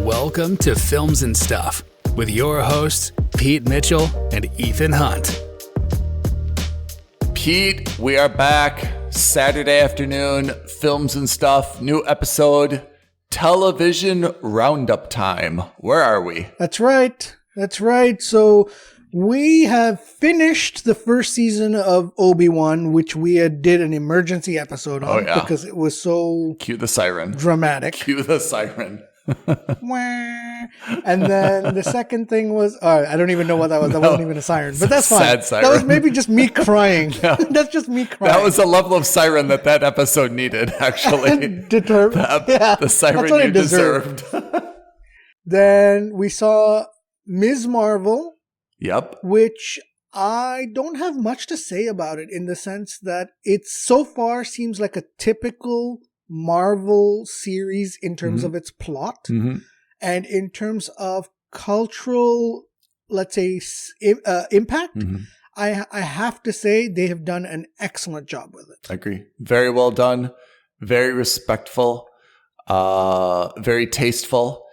Welcome to Films and Stuff with your hosts, Pete Mitchell and Ethan Hunt. Pete, we are back. Saturday afternoon, Films and Stuff, new episode, television roundup time. Where are we? That's right. So we have finished the first season of Obi-Wan, which we did an emergency episode on because it was so Cue the siren. Dramatic. Cue the siren. And then the second thing was, I don't even know what that was. That wasn't even a siren, but that's fine. Sad siren. That was maybe just me crying. That's just me crying. That was the level of siren that episode needed, actually. The siren you deserved. Then we saw Ms. Marvel. Yep. Which I don't have much to say about it in the sense that it so far seems like a typical Marvel series in terms of its plot and in terms of cultural, let's say, impact. I have to say they have done an excellent job with it. I agree. Very well done. Very respectful. Very tasteful.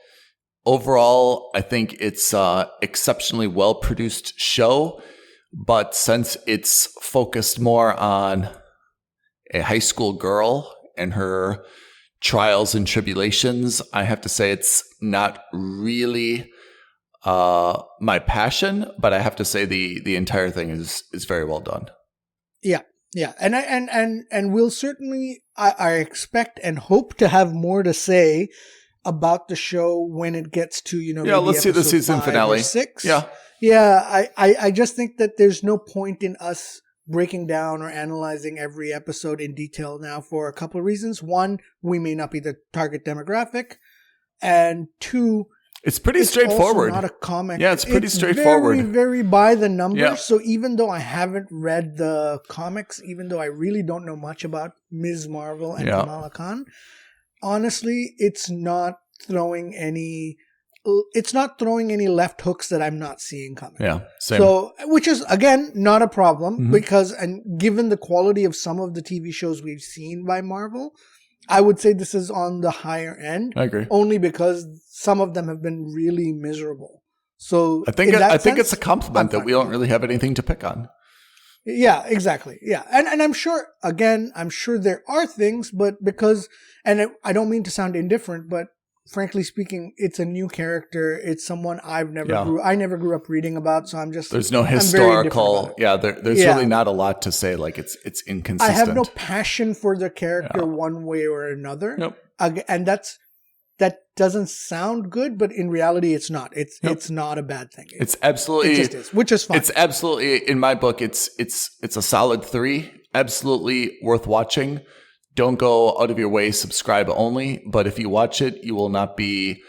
Overall, I think it's exceptionally well-produced show, but since it's focused more on a high school girl and her trials and tribulations, I have to say it's not really my passion, but I have to say the entire thing is very well done. Yeah, and we'll certainly I expect and hope to have more to say about the show when it gets to, let's see the season finale. 6. I just think that there's no point in us breaking down or analyzing every episode in detail now for a couple of reasons. One, we may not be the target demographic, and two, it's pretty straightforward. It's not a comic. Yeah, it's pretty straightforward. Very, very by the numbers. Yeah. So even though I haven't read the comics, even though I really don't know much about Ms. Marvel and Kamala Khan, honestly, it's not throwing any left hooks that I'm not seeing coming. Yeah, same. So, which is, again, not a problem because, and given the quality of some of the TV shows we've seen by Marvel, I would say this is on the higher end. I agree. Only because some of them have been really miserable. So I think it's a compliment that we don't really have anything to pick on. Yeah, exactly. Yeah. And I'm sure there are things, but because, I don't mean to sound indifferent, but frankly speaking, it's a new character. It's someone I never grew up reading about. So there's no historical. There's really not a lot to say. Like it's inconsistent. I have no passion for the character one way or another. Nope. And that doesn't sound good, but in reality, it's not. It's not a bad thing. It's absolutely, it just is, which is fine. It's absolutely, in my book, it's a solid 3. Absolutely worth watching. Don't go out of your way, subscribe only. But if you watch it, you will not be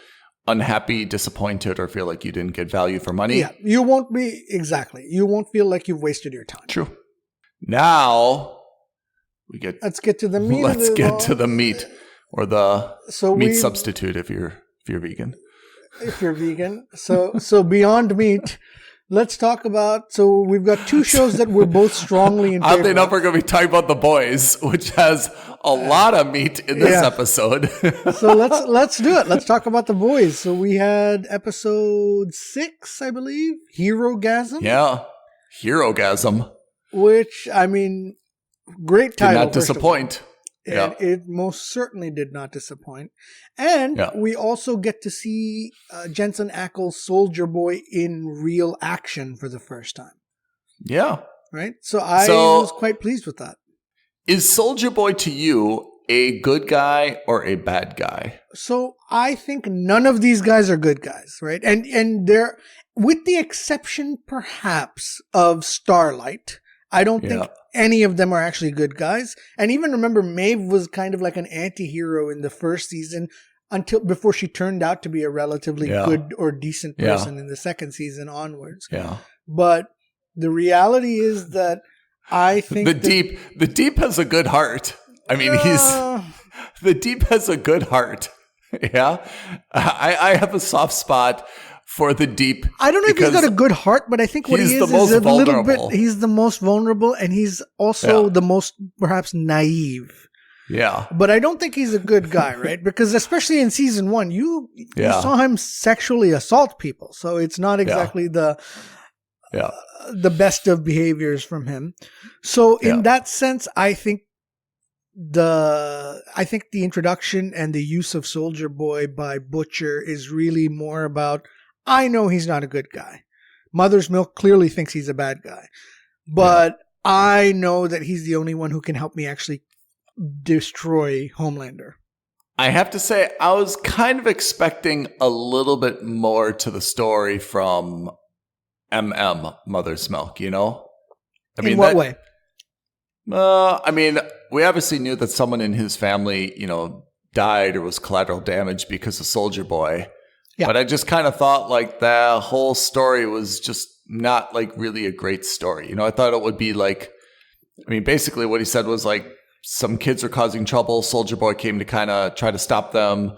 unhappy, disappointed, or feel like you didn't get value for money. Yeah, you won't be, exactly. You won't feel like you've wasted your time. True. Now, let's get to the meat. Let's get to the meat. Or the meat substitute if you're vegan. If you're vegan. So beyond meat, let's talk about, so we've got 2 shows that we're both strongly in favor of. Oddly enough, we're going to be talking about The Boys, which has a lot of meat in this episode. So let's do it. Let's talk about The Boys. So we had episode 6, I believe, Hero-gasm. Yeah, Hero-gasm. Which, great title. Did not disappoint. And it most certainly did not disappoint. And we also get to see Jensen Ackles' Soldier Boy in real action for the first time. Yeah. Right? So I was quite pleased with that. Is Soldier Boy to you a good guy or a bad guy? So I think none of these guys are good guys, right? And they're, with the exception perhaps of Starlight, I don't think any of them are actually good guys. And even remember, Maeve was kind of like an anti-hero in the first season before she turned out to be a relatively good or decent person in the second season onwards. Yeah. But the reality is that I think the Deep has a good heart. The Deep has a good heart. Yeah. I have a soft spot for the Deep. I don't know if he's got a good heart, but I think what he is a little bit, he's the most vulnerable, and he's also the most perhaps naive. Yeah. But I don't think he's a good guy, right? Because especially in season 1, you saw him sexually assault people. So it's not exactly the best of behaviors from him. So in that sense, I think the introduction and the use of Soldier Boy by Butcher is really more about, I know he's not a good guy. Mother's Milk clearly thinks he's a bad guy. But I know that he's the only one who can help me actually destroy Homelander. I have to say, I was kind of expecting a little bit more to the story from Mother's Milk, you know? In what way? I mean, we obviously knew that someone in his family, you know, died or was collateral damage because of Soldier Boy. Yeah. But I just kind of thought like the whole story was just not like really a great story. You know, I thought it would be like, I mean, basically what he said was like, some kids are causing trouble. Soldier Boy came to kind of try to stop them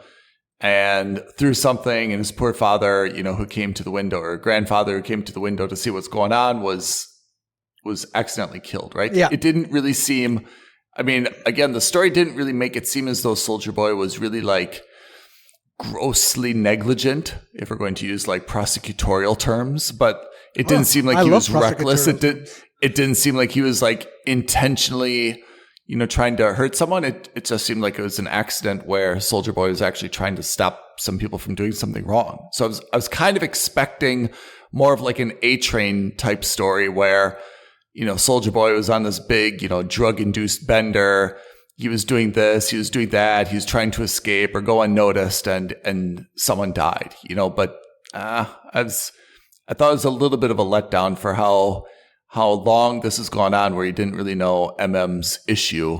and threw something, and his poor father, you know, who came to the window, or grandfather who came to the window to see what's going on was accidentally killed, right? Yeah. It didn't really seem, I mean, again, the story didn't really make it seem as though Soldier Boy was really like grossly negligent, if we're going to use like prosecutorial terms, but it didn't seem like he was reckless. It didn't seem like he was like intentionally, you know, trying to hurt someone. It just seemed like it was an accident where Soldier Boy was actually trying to stop some people from doing something wrong. So I was kind of expecting more of like an A-Train type story where, you know, Soldier Boy was on this big, you know, drug-induced bender. He was doing this, he was doing that, he was trying to escape or go unnoticed, and someone died, you know. But I thought it was a little bit of a letdown for how long this has gone on, where you didn't really know MM's issue.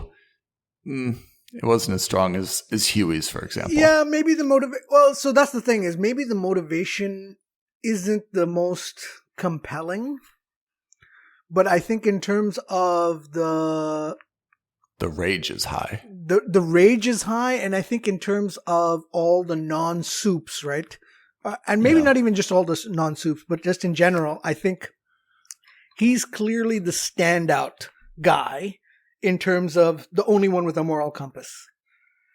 It wasn't as strong as Huey's, for example. Yeah, maybe the motivation. Well, so that's the thing, is maybe the motivation isn't the most compelling. But I think in terms of the rage is high. The rage is high, and I think in terms of all the non-soups, right? And maybe not even just all the non-soups, but just in general, I think he's clearly the standout guy in terms of the only one with a moral compass,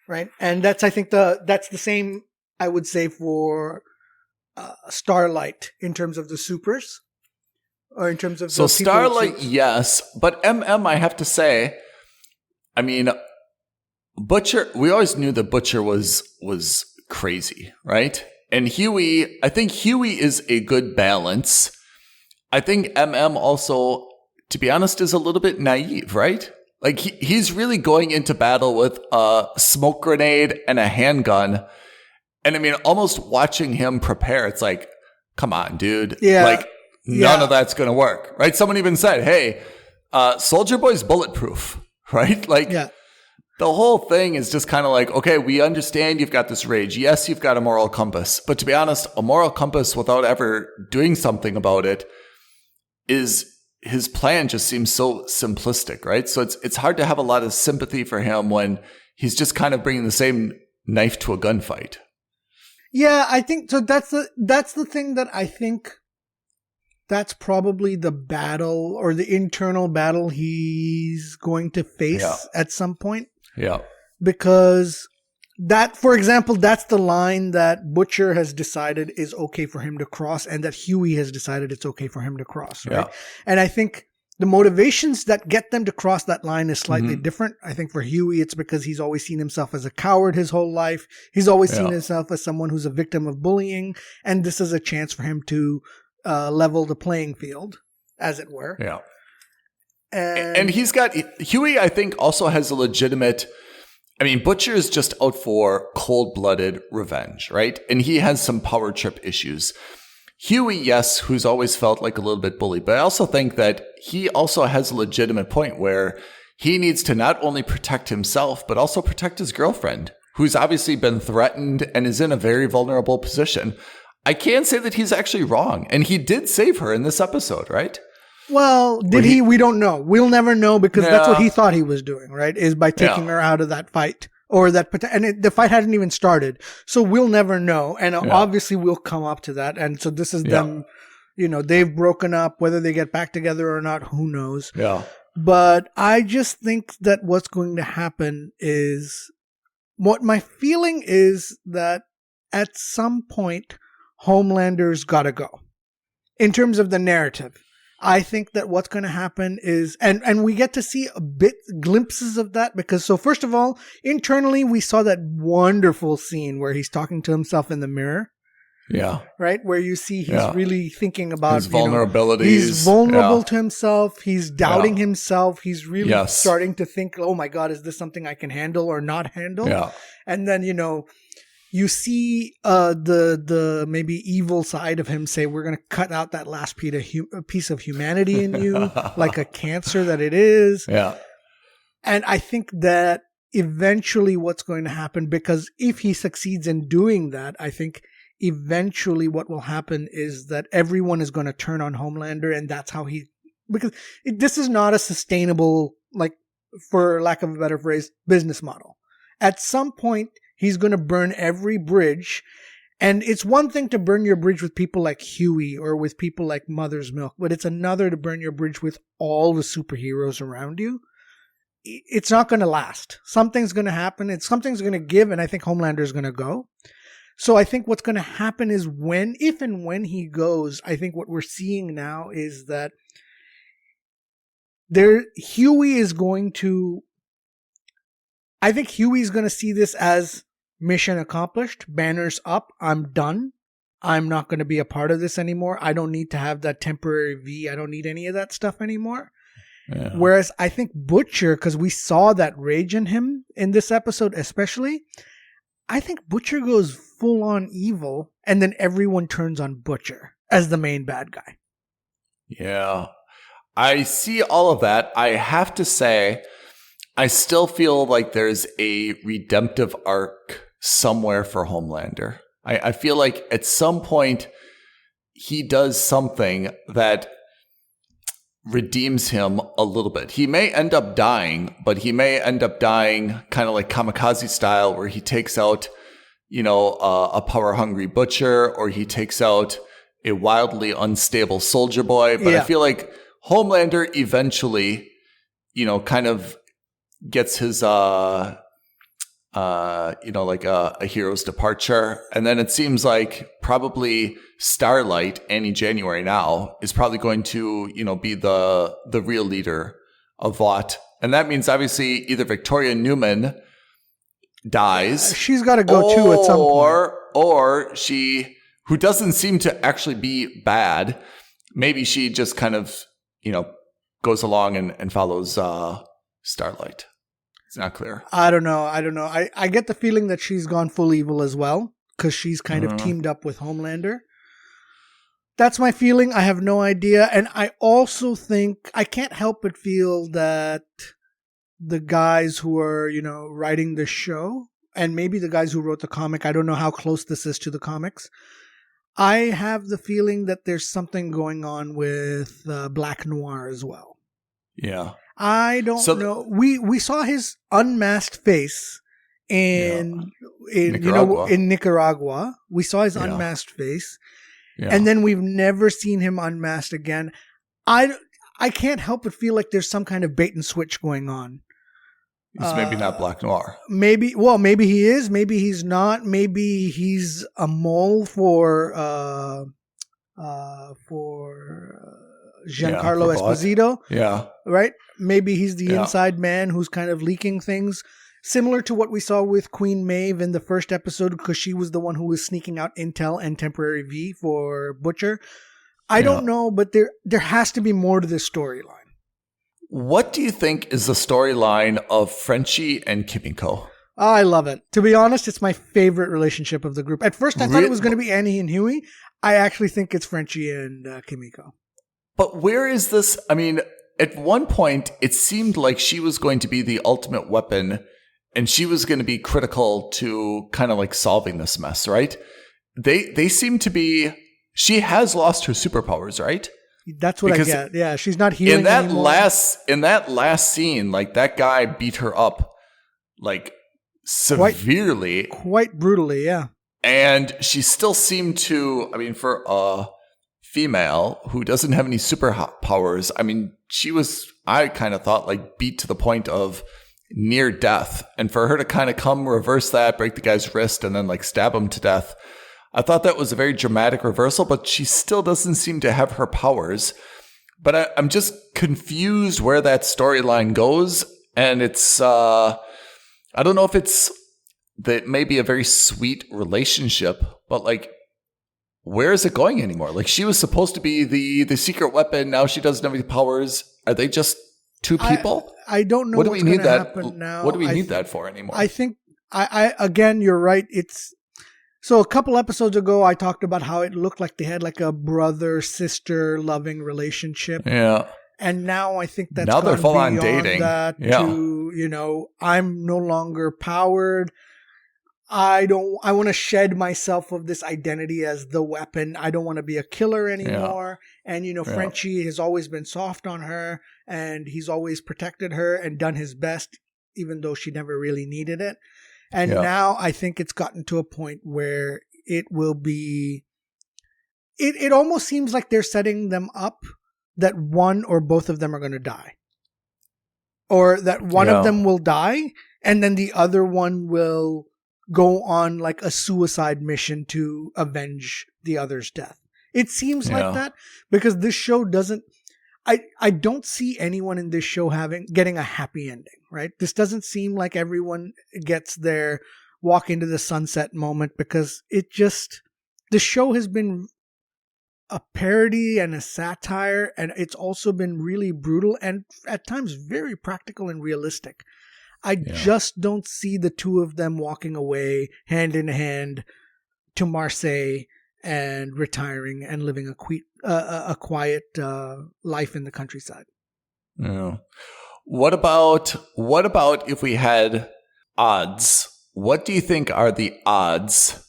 right? And that's, I think, that's the same, I would say, for Starlight in terms of the supers, or in terms of so Starlight, yes, but I have to say, I mean, Butcher. We always knew that Butcher was crazy, right? And Huey, I think Huey is a good balance. I think also, to be honest, is a little bit naive, right? Like he's really going into battle with a smoke grenade and a handgun. And I mean, almost watching him prepare, it's like, come on, dude. Yeah. Like none of that's going to work, right? Someone even said, hey, Soldier Boy's bulletproof, right? Like the whole thing is just kind of like, okay, we understand you've got this rage. Yes, you've got a moral compass. But to be honest, a moral compass without ever doing something about it is, his plan just seems so simplistic, right? So it's hard to have a lot of sympathy for him when he's just kind of bringing the same knife to a gunfight. Yeah, I think so. That's the thing that I think that's probably the battle, or the internal battle he's going to face at some point. Yeah. Because that, for example, that's the line that Butcher has decided is okay for him to cross, and that Huey has decided it's okay for him to cross, right? Yeah. And I think the motivations that get them to cross that line is slightly different. I think for Huey, it's because he's always seen himself as a coward his whole life. He's always seen himself as someone who's a victim of bullying, and this is a chance for him to level the playing field, as it were. Yeah. And he's got, Huey, I think, also has a legitimate, I mean, Butcher is just out for cold-blooded revenge, right? And he has some power trip issues. Huey, yes, who's always felt like a little bit bullied, but I also think that he also has a legitimate point where he needs to not only protect himself, but also protect his girlfriend, who's obviously been threatened and is in a very vulnerable position. I can say that he's actually wrong, and he did save her in this episode, right? Well, did he? We don't know. We'll never know, because that's what he thought he was doing, right? Is by taking her out of that fight, or that, and the fight hadn't even started. So we'll never know. And obviously we'll come up to that. And so this is them, you know, they've broken up, whether they get back together or not, who knows? Yeah. But I just think that what's going to happen is, what my feeling is that at some point, Homelander's got to go. In terms of the narrative, I think that what's going to happen is, and we get to see a bit glimpses of that because, so first of all, internally, we saw that wonderful scene where he's talking to himself in the mirror. Yeah. Right? Where you see he's really thinking about his vulnerabilities. He's vulnerable to himself. He's doubting himself. He's really starting to think, oh my God, is this something I can handle or not handle? Yeah. And then, you see the maybe evil side of him say, we're going to cut out that last piece of humanity in you, like a cancer that it is. Yeah. And I think that eventually what's going to happen, because if he succeeds in doing that, I think eventually what will happen is that everyone is going to turn on Homelander, and that's how because this is not a sustainable, like, for lack of a better phrase, business model. At some point, he's going to burn every bridge. And it's one thing to burn your bridge with people like Huey or with people like Mother's Milk, but it's another to burn your bridge with all the superheroes around you. It's not going to last. Something's going to happen. Something's going to give, and I think Homelander is going to go. So I think what's going to happen is if and when he goes, I think what we're seeing now is that Huey is going to, I think Huey's going to see this as mission accomplished, banners up, I'm done. I'm not going to be a part of this anymore. I don't need to have that temporary V. I don't need any of that stuff anymore. Yeah. Whereas I think Butcher, because we saw that rage in him in this episode especially, I think Butcher goes full on evil, and then everyone turns on Butcher as the main bad guy. Yeah. I see all of that. I have to say, I still feel like there's a redemptive arc somewhere for Homelander. I feel like at some point he does something that redeems him a little bit. He may end up dying, but he may end up dying kind of like kamikaze style, where he takes out, a power-hungry Butcher, or he takes out a wildly unstable Soldier Boy. But I feel like Homelander eventually, kind of gets his, like a hero's departure. And then it seems like probably Starlight, Annie January now, is probably going to, be the real leader of Vought. And that means obviously either Victoria Newman dies. She's got to go too at some point. Or she, who doesn't seem to actually be bad, maybe she just kind of, goes along and follows Starlight. It's not clear. I don't know. I get the feeling that she's gone full evil as well, because she's kind of teamed up with Homelander. That's my feeling. I have no idea. And I also think, I can't help but feel that the guys who are, writing the show, and maybe the guys who wrote the comic, I don't know how close this is to the comics, I have the feeling that there's something going on with Black Noir as well. Yeah. I don't know. We saw his unmasked face in Nicaragua. In Nicaragua. We saw his unmasked face. Yeah. And then we've never seen him unmasked again. I can't help but feel like there's some kind of bait and switch going on. He's maybe not Black Noir. Maybe he is. Maybe he's not. Maybe he's a mole for Giancarlo Esposito. Yeah. Right? Maybe he's the inside man who's kind of leaking things. Similar to what we saw with Queen Maeve in the first episode, because she was the one who was sneaking out intel and temporary V for Butcher. I don't know, but there has to be more to this storyline. What do you think is the storyline of Frenchie and Kimiko? I love it. To be honest, it's my favorite relationship of the group. At first, I thought it was going to be Annie and Huey. I actually think it's Frenchie and Kimiko. But where is this? I mean, at one point, it seemed like she was going to be the ultimate weapon, and she was going to be critical to kind of like solving this mess, right? They seem to be. She has lost her superpowers, right? That's what I get. Yeah, she's not healing anymore. In that last scene, like that guy beat her up, like severely, quite brutally. Yeah, and she still seemed to. I mean, for a female who doesn't have any superpowers. I mean, I kind of thought like beat to the point of near death. And for her to kind of come reverse that, break the guy's wrist and then like stab him to death. I thought that was a very dramatic reversal, but she still doesn't seem to have her powers. But I'm just confused where that storyline goes. And it's, I don't know if it's that maybe a very sweet relationship, but like, where is it going anymore? Like she was supposed to be the secret weapon. Now she doesn't have any powers. Are they just two people? I don't know. What do we need that? Now. What do we need that for anymore? I think again, you're right. So a couple episodes ago, I talked about how it looked like they had like a brother-sister loving relationship. Yeah. And now I think that's now they're full on dating. That to, I'm no longer powered. I want to shed myself of this identity as the weapon. I don't want to be a killer anymore. Yeah. And, Frenchie has always been soft on her and he's always protected her and done his best, even though she never really needed it. And now I think it's gotten to a point where it will be, it almost seems like they're setting them up that one or both of them are going to die. Or that one of them will die and then the other one will go on like a suicide mission to avenge the other's death. It seems like that because this show doesn't, I don't see anyone in this show getting a happy ending, right? This doesn't seem like everyone gets their walk into the sunset moment because the show has been a parody and a satire, and it's also been really brutal and at times very practical and realistic. I just don't see the two of them walking away hand in hand to Marseille and retiring and living a quiet life in the countryside. Yeah. What about if we had odds? What do you think are the odds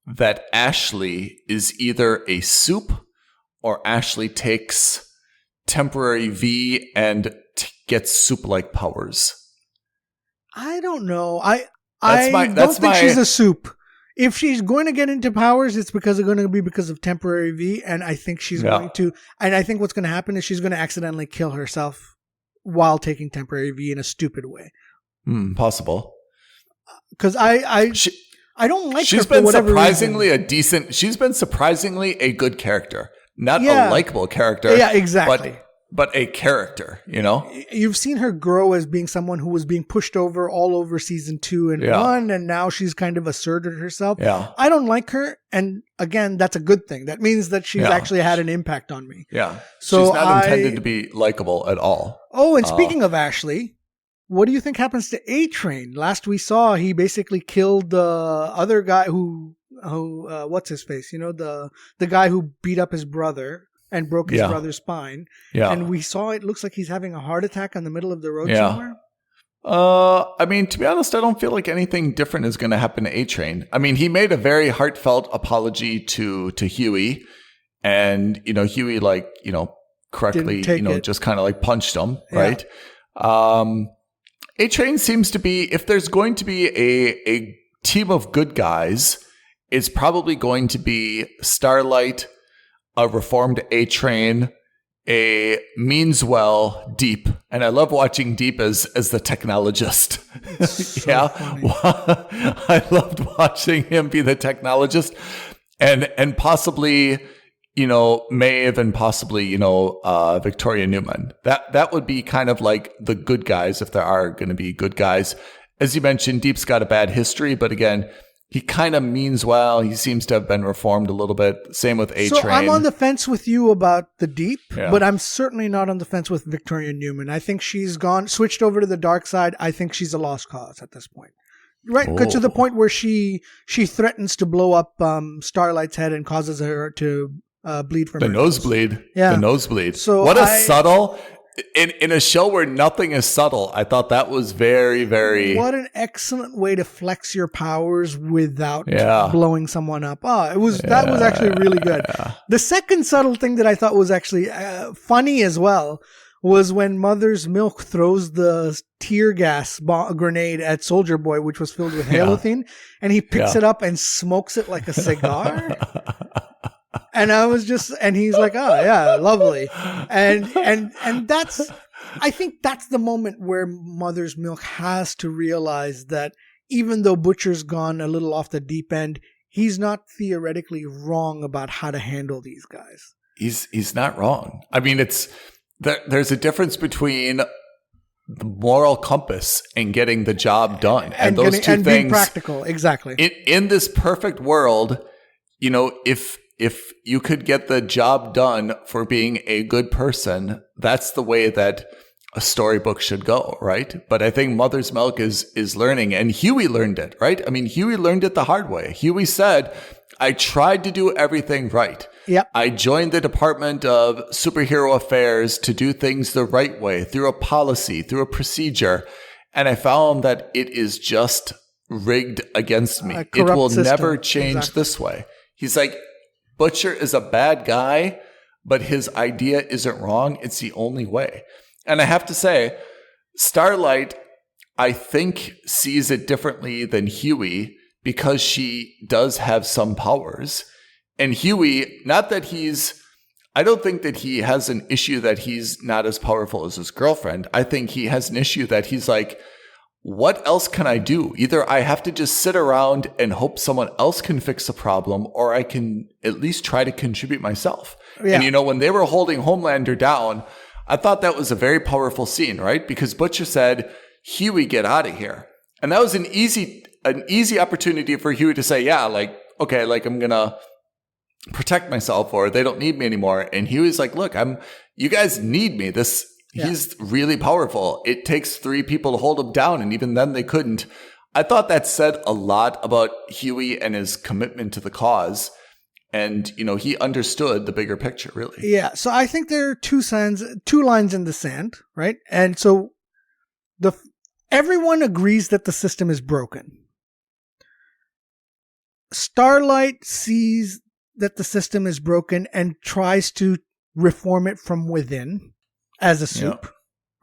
that Ashley is either a soup or Ashley takes temporary V and gets soup-like powers? I don't know. I don't think she's a soup. If she's going to get into powers, it's going to be because of temporary V, and I think she's going to. And I think what's going to happen is she's going to accidentally kill herself while taking temporary V in a stupid way. Possible. Because I don't like her for whatever reason. She's been surprisingly a good character, not a likable character. Yeah, exactly. But a character, You've seen her grow as being someone who was being pushed over all over season 2 and 1, and now she's kind of asserted herself. Yeah. I don't like her, and again, that's a good thing. That means that she's actually had an impact on me. Yeah. So she's not intended to be likable at all. Oh, and speaking of Ashley, what do you think happens to A-Train? Last we saw, he basically killed the other guy who what's his face? The guy who beat up his brother and broke his brother's spine. Yeah. And we saw it looks like he's having a heart attack on the middle of the road somewhere. I mean, to be honest, I don't feel like anything different is going to happen to A-Train. I mean, he made a very heartfelt apology to Huey, and Huey correctly just kind of like punched him, right? A-Train seems to be, if there's going to be a team of good guys, it's probably going to be Starlight, a reformed A-Train, a means well Deep, and I love watching Deep as the technologist. So funny. I loved watching him be the technologist, and possibly Maeve and possibly Victoria Newman. That would be kind of like the good guys if there are going to be good guys. As you mentioned, Deep's got a bad history, but again, he kind of means well. He seems to have been reformed a little bit. Same with A-Train. So I'm on the fence with you about the Deep, but I'm certainly not on the fence with Victoria Newman. I think she's switched over to the dark side. I think she's a lost cause at this point. Right, to the point where she threatens to blow up Starlight's head and causes her to bleed from the nosebleed. Yeah. The nosebleed. So what a subtle... In a show where nothing is subtle, I thought that was very, very... What an excellent way to flex your powers without blowing someone up. That was actually really good. Yeah. The second subtle thing that I thought was actually funny as well was when Mother's Milk throws the tear gas grenade at Soldier Boy, which was filled with halotene, and he picks it up and smokes it like a cigar. And I was just, and he's like, oh yeah, lovely. And that's, I think that's the moment where Mother's Milk has to realize that even though Butcher's gone a little off the deep end, he's not theoretically wrong about how to handle these guys. He's not wrong. I mean, there's a difference between the moral compass and getting the job done. And those two things. Being practical, exactly. In this perfect world, if you could get the job done for being a good person, that's the way that a storybook should go, right? But I think Mother's Milk is learning, and Huey learned it, right? I mean, Huey learned it the hard way. Huey said, I tried to do everything right. Yep. I joined the Department of Superhero Affairs to do things the right way, through a policy, through a procedure. And I found that it is just rigged against me. It will never change this way. He's like, Butcher is a bad guy, but his idea isn't wrong. It's the only way. And I have to say, Starlight, I think, sees it differently than Huey because she does have some powers. And Huey, I don't think that he has an issue that he's not as powerful as his girlfriend. I think he has an issue that he's like, what else can I do? Either I have to just sit around and hope someone else can fix the problem, or I can at least try to contribute myself. Yeah. And when they were holding Homelander down, I thought that was a very powerful scene, right? Because Butcher said, Huey, get out of here. And that was an easy opportunity for Huey to say, yeah, like, okay, like I'm going to protect myself, or they don't need me anymore. And Huey's like, look, you guys need me. He's really powerful. It takes 3 people to hold him down. And even then they couldn't. I thought that said a lot about Huey and his commitment to the cause. And, he understood the bigger picture, really. Yeah. So I think there are two lines in the sand, right? And so everyone agrees that the system is broken. Starlight sees that the system is broken and tries to reform it from within as a soup,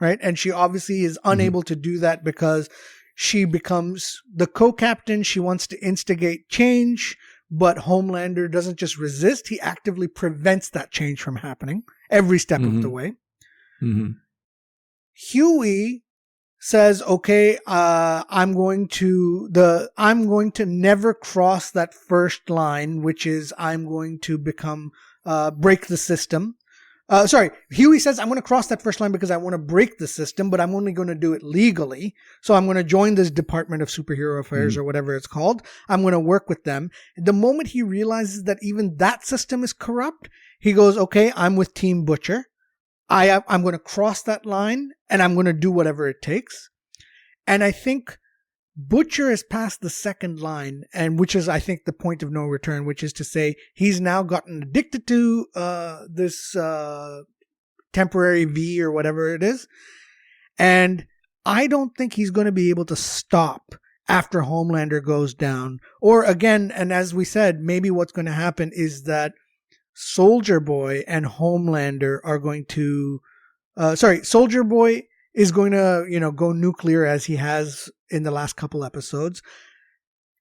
right? And she obviously is unable to do that because she becomes the co-captain. She wants to instigate change. But Homelander doesn't just resist, he actively prevents that change from happening every step of the way. Mm-hmm. Huey says, okay, I'm going to never cross that first line, which is I'm going to break the system. Huey says, I'm going to cross that first line because I want to break the system, but I'm only going to do it legally. So I'm going to join this Department of Superhero Affairs or whatever it's called. I'm going to work with them. The moment he realizes that even that system is corrupt, he goes, okay, I'm with Team Butcher. I'm going to cross that line and I'm going to do whatever it takes. And I think Butcher is past the second line, and which is, I think, the point of no return, which is to say he's now gotten addicted to this temporary V or whatever it is. And I don't think he's going to be able to stop after Homelander goes down. Or again, and as we said, maybe what's going to happen is that Soldier Boy and Homelander are going to... Soldier Boy is going to, go nuclear as he has in the last couple episodes.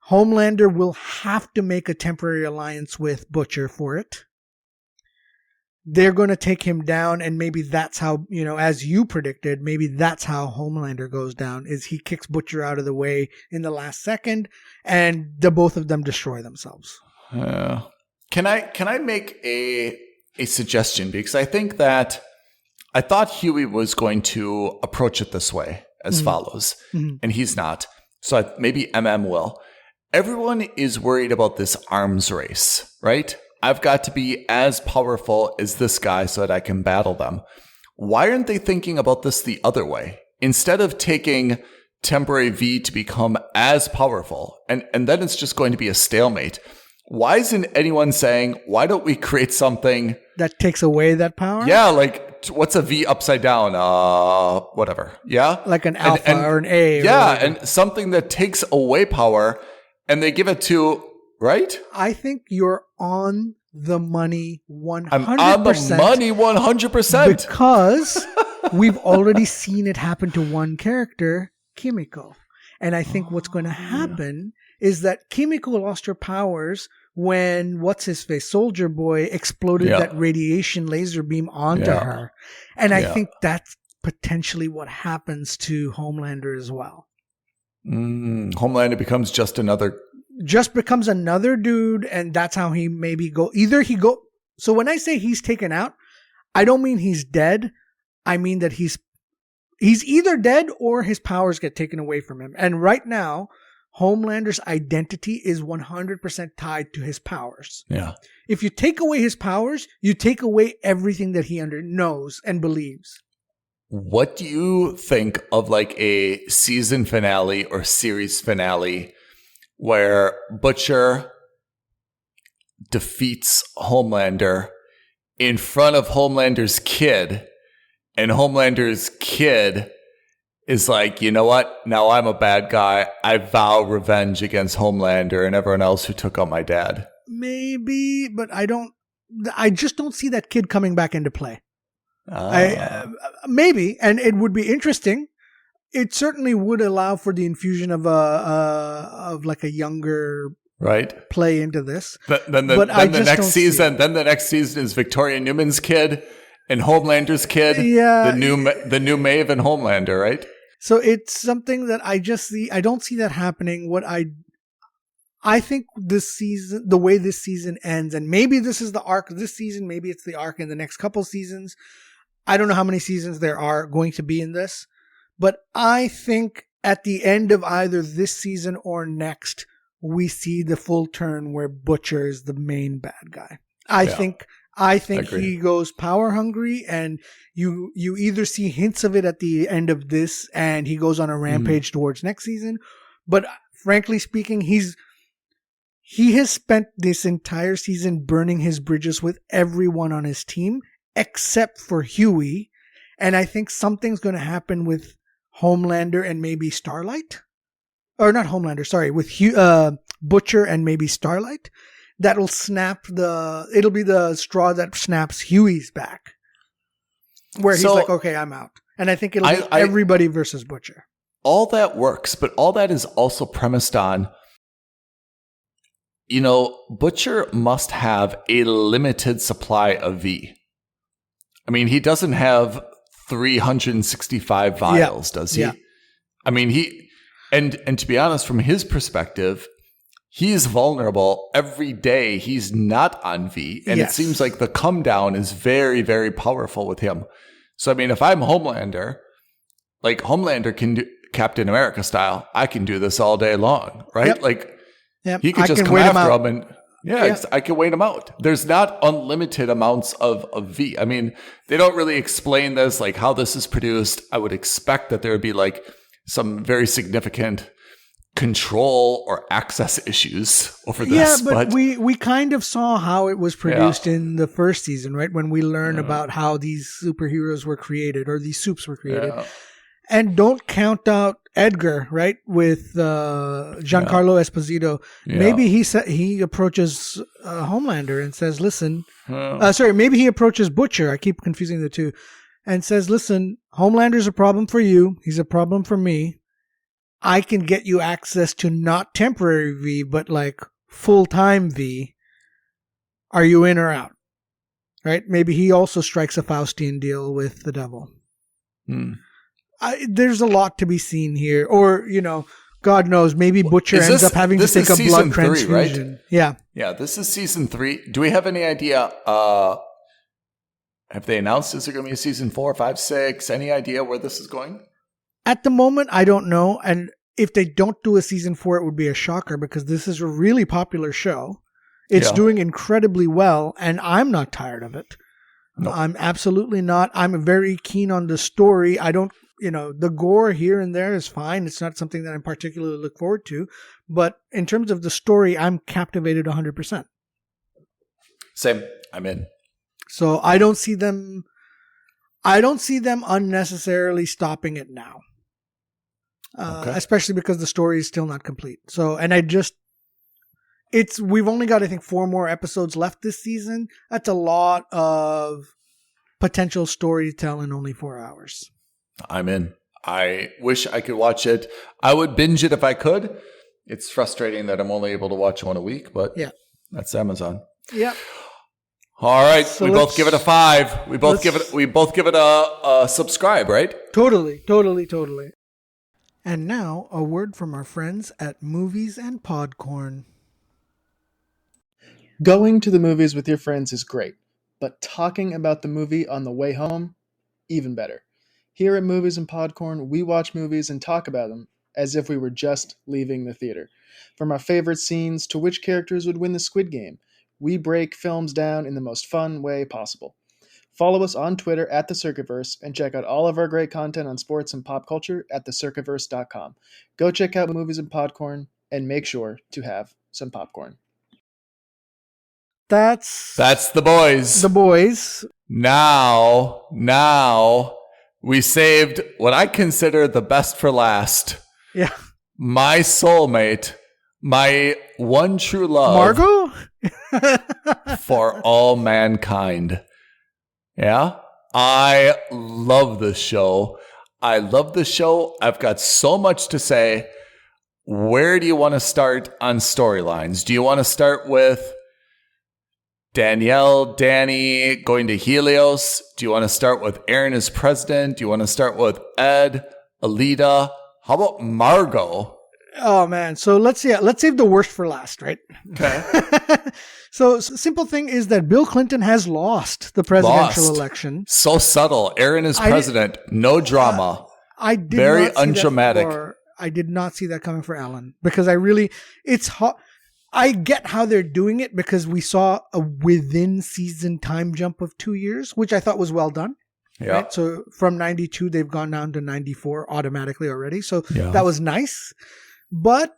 Homelander will have to make a temporary alliance with Butcher for it. They're going to take him down, and maybe that's how, as you predicted, maybe that's how Homelander goes down, is he kicks Butcher out of the way in the last second, and the both of them destroy themselves. Can I make a suggestion? Because I think that I thought Huey was going to approach it this way, as follows, and he's not. So maybe MM will. Everyone is worried about this arms race, right? I've got to be as powerful as this guy so that I can battle them. Why aren't they thinking about this the other way? Instead of taking temporary V to become as powerful, and then it's just going to be a stalemate. Why isn't anyone saying, why don't we create something that takes away that power? Yeah, like what's a V upside down? Whatever. Yeah? Like an alpha or an A. Yeah, and something that takes away power and they give it to, right? I think you're on the money 100%. I'm on the money 100%. Because we've already seen it happen to one character, Kimiko. And I think what's going to happen is that Kimiko lost her powers when Soldier Boy exploded that radiation laser beam onto her. And I think that's potentially what happens to Homelander as well. Homelander becomes becomes another dude, and that's how he maybe so when I say he's taken out, I don't mean he's dead. I mean that he's either dead or his powers get taken away from him. And right now, Homelander's identity is 100% tied to his powers. Yeah. If you take away his powers, you take away everything that he knows and believes. What do you think of like a season finale or series finale where Butcher defeats Homelander in front of Homelander's kid, and Homelander's kid is like, you know what? Now I'm a bad guy. I vow revenge against Homelander and everyone else who took out my dad. Maybe, but I just don't see that kid coming back into play. Maybe, and it would be interesting. It certainly would allow for the infusion of like a younger play into this. Then the next season is Victoria Newman's kid and Homelander's kid. Yeah, the new Maeve and Homelander, right? So it's something that I don't see that happening. I think this season, the way this season ends, and maybe this is the arc of this season, maybe it's the arc in the next couple seasons. I don't know how many seasons there are going to be in this, but I think at the end of either this season or next, we see the full turn where Butcher is the main bad guy. I think he goes power hungry, and you either see hints of it at the end of this and he goes on a rampage towards next season. But frankly speaking, he has spent this entire season burning his bridges with everyone on his team except for Huey. And I think something's going to happen with Homelander and maybe Starlight. Or not Homelander, sorry, with Butcher and maybe Starlight. That'll it'll be the straw that snaps Huey's back. Where he's like, okay, I'm out. And I think it'll be everybody versus Butcher. All that works, but all that is also premised on, Butcher must have a limited supply of V. I mean, he doesn't have 365 vials, does he? Yeah. I mean, and to be honest, from his perspective, he's vulnerable every day. He's not on V. And It seems like the come down is very, very powerful with him. So, I mean, if I'm Homelander, like Homelander can do Captain America style, I can do this all day long, right? Yep. He could just come after him and I can wait him out. There's not unlimited amounts of V. I mean, they don't really explain this, like how this is produced. I would expect that there would be like some very significant control or access issues over this. Yeah, but we kind of saw how it was produced in the first season, right? When we learn about how these superheroes were created or these soups were created. Yeah. And don't count out Edgar, right? With Giancarlo Esposito. Yeah. Maybe he approaches Homelander and says, listen, maybe he approaches Butcher. I keep confusing the two. And says, listen, Homelander's a problem for you. He's a problem for me. I can get you access to not temporary V, but like full-time V. Are you in or out? Right? Maybe he also strikes a Faustian deal with the devil. There's a lot to be seen here. Or, God knows, maybe Butcher ends up having to take a blood transfusion. Right? Yeah. Yeah, this is season 3. Do we have any idea? Have they announced, is there going to be a season 4, 5, 6? Any idea where this is going? At the moment, I don't know. And if they don't do a season 4, it would be a shocker because this is a really popular show. It's doing incredibly well, and I'm not tired of it. No. I'm absolutely not. I'm very keen on the story. I don't, the gore here and there is fine. It's not something that I particularly look forward to. But in terms of the story, I'm captivated 100%. Same. I'm in. So I don't see them unnecessarily stopping it now. Especially because the story is still not complete. So, and we've only got, I think, 4 more episodes left this season. That's a lot of potential story to tell in only 4 hours. I'm in. I wish I could watch it. I would binge it if I could. It's frustrating that I'm only able to watch one a week, but that's Amazon. Yeah. All right, so we both give it a 5. We both give it a subscribe, right? Totally. And now a word from our friends at Movies and Podcorn. Going to the movies with your friends is great, but talking about the movie on the way home, even better. Here at Movies and Podcorn, we watch movies and talk about them as if we were just leaving the theater. From our favorite scenes to which characters would win the Squid Game, we break films down in the most fun way possible. Follow us on Twitter at The Circuitverse and check out all of our great content on sports and pop culture at thecircuitverse.com. Go check out Movies and Podcorn and make sure to have some popcorn. That's the boys. The boys. Now, we saved what I consider the best for last. Yeah. My soulmate, my one true love. Margo? For all mankind. Yeah? I love this show. I've got so much to say. Where do you want to start on storylines? Do you want to start with Danny going to Helios? Do you want to start with Aaron as president? Do you want to start with Ed, Alita? How about Margo? Oh man, so let's save the worst for last, right? Okay. So simple thing is that Bill Clinton has lost the presidential election. So subtle. Aaron is president. No drama. I did very not see undramatic. I did not see that coming for Ellen because it's hot. I get how they're doing it because we saw a within season time jump of 2 years, which I thought was well done. Yeah. Right? So from 92, they've gone down to 94 automatically already. So that was nice. But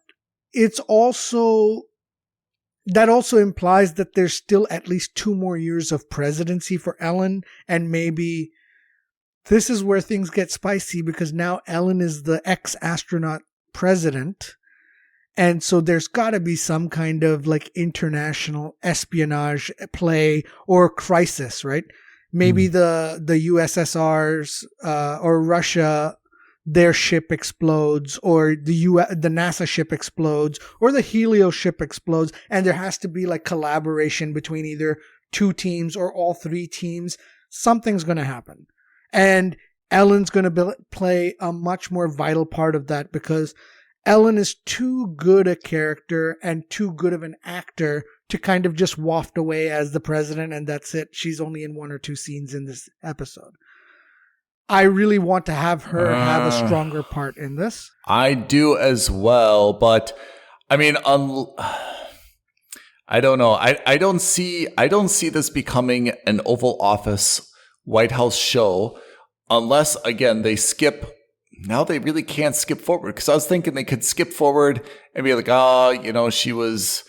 that also implies that there's still at least 2 more years of presidency for Ellen. And maybe this is where things get spicy because now Ellen is the ex-astronaut president. And so there's got to be some kind of like international espionage play or crisis, right? Maybe the USSR's or Russia, their ship explodes, or the NASA ship explodes, or the Helios ship explodes, and there has to be like collaboration between either 2 teams or all 3 teams. Something's going to happen, and Ellen's going to play a much more vital part of that because Ellen is too good a character and too good of an actor to kind of just waft away as the president and that's it. She's only in 1 or 2 scenes in this episode. I really want to have her have a stronger part in this. I do as well, but I mean, I don't know. I don't see this becoming an Oval Office White House show unless, again, they skip. Now they really can't skip forward because I was thinking they could skip forward and be like, she was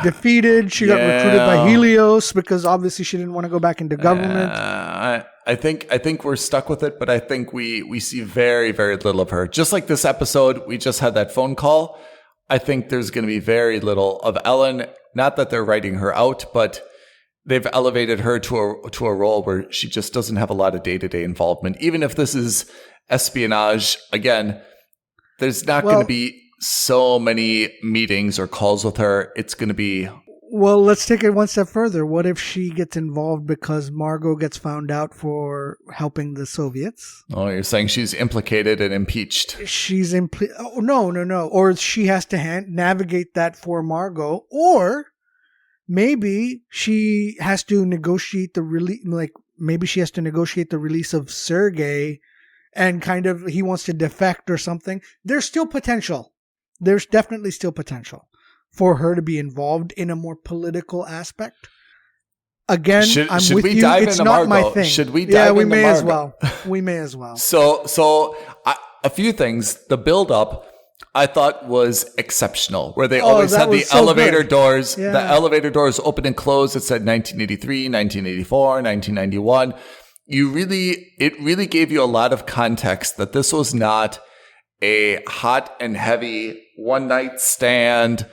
defeated. She got recruited by Helios because obviously she didn't want to go back into government. I think we're stuck with it, but I think we see very, very little of her. Just like this episode, we just had that phone call. I think there's going to be very little of Ellen. Not that they're writing her out, but they've elevated her to a role where she just doesn't have a lot of day-to-day involvement. Even if this is espionage, again, there's not going to be so many meetings or calls with her. It's going to be... Well, let's take it one step further. What if she gets involved because Margo gets found out for helping the Soviets? Oh, you're saying she's implicated and impeached. No. Or she has to navigate that for Margo, or... Maybe she has to negotiate the release of Sergei and kind of he wants to defect or something. There's still potential. There's definitely still potential for her to be involved in a more political aspect. Again, I'm with you. It's not my thing. Should we dive into Margo? We may as well. So a few things. The build up I thought was exceptional, where they always had the elevator doors. Yeah. The elevator doors open and close. It said 1983, 1984, 1991. It really gave you a lot of context that this was not a hot and heavy one night stand,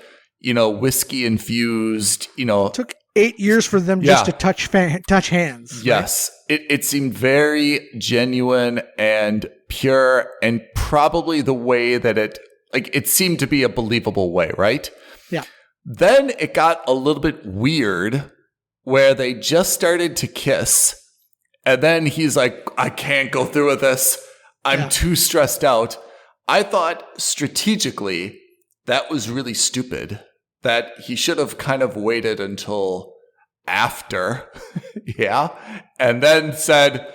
whiskey infused, 8 years for them just to touch hands. Yes. Right? It seemed very genuine and pure, and probably the way that it seemed to be a believable way, right? Yeah. Then it got a little bit weird where they just started to kiss. And then he's like, I can't go through with this. I'm too stressed out. I thought strategically that was really stupid, that he should have kind of waited until after. And then said,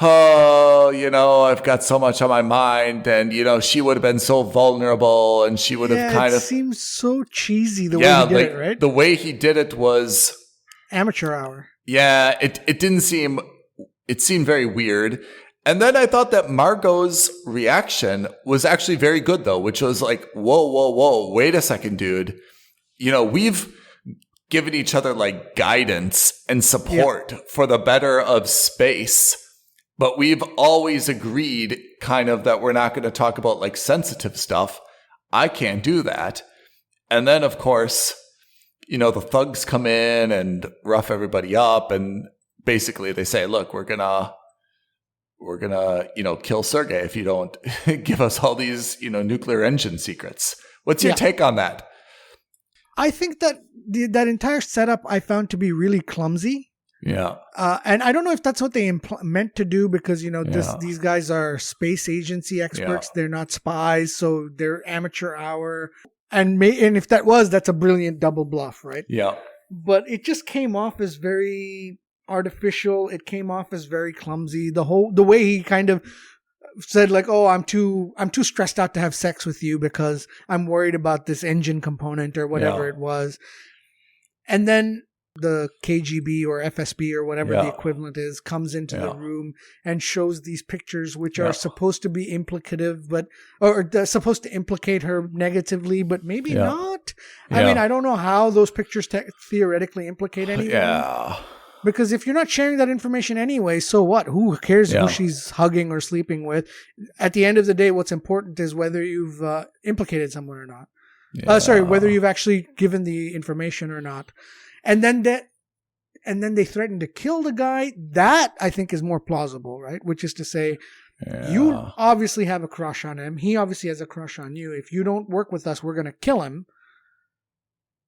oh, I've got so much on my mind. And, she would have been so vulnerable, and she would have kind of. It seems so cheesy the way he did it, right? The way he did it was amateur hour. Yeah, it didn't seem, it seemed very weird. And then I thought that Margot's reaction was actually very good, though, which was like, whoa, wait a second, dude. We've given each other like guidance and support for the better of space, but we've always agreed kind of that we're not going to talk about like sensitive stuff. I can't do that. And then, of course, the thugs come in and rough everybody up, and basically they say, look, we're gonna kill Sergei if you don't give us all these nuclear engine secrets. What's your take on that? I think that that entire setup I found to be really clumsy. Yeah. And I don't know if that's what they meant to do, because these guys are space agency experts. They're not spies, so they're amateur hour. And if that's a brilliant double bluff, right? Yeah. But it just came off as very artificial. It came off as very clumsy. The way he kind of said like, "Oh, I'm too stressed out to have sex with you because I'm worried about this engine component," or whatever it was. And then the KGB or FSB or whatever the equivalent is comes into the room and shows these pictures, which are supposed to be implicative, or they're supposed to implicate her negatively, but maybe not. I mean, I don't know how those pictures theoretically implicate anyone. Yeah. Because if you're not sharing that information anyway, so what? Who cares who she's hugging or sleeping with? At the end of the day, what's important is whether you've implicated someone or not. Whether you've actually given the information or not. And then they threaten to kill the guy. That I think is more plausible, right? Which is to say, you obviously have a crush on him. He obviously has a crush on you. If you don't work with us, we're going to kill him.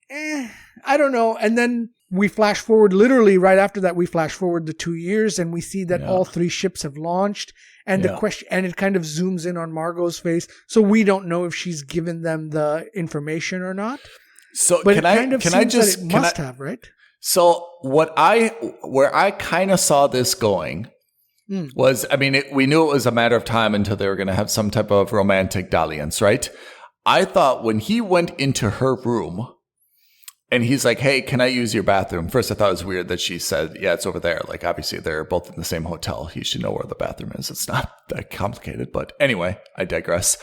I don't know. And then we flash forward, literally right after that, we flash forward the 2 years, and we see that all 3 ships have launched. And the question, and it kind of zooms in on Margot's face, so we don't know if she's given them the information or not. So, but it must have, right? So where I kind of saw this going was, we knew it was a matter of time until they were going to have some type of romantic dalliance, right? I thought when he went into her room and he's like, "Hey, can I use your bathroom?" First, I thought it was weird that she said, "Yeah, it's over there." Like, obviously, they're both in the same hotel. He should know where the bathroom is. It's not that complicated. But anyway, I digress.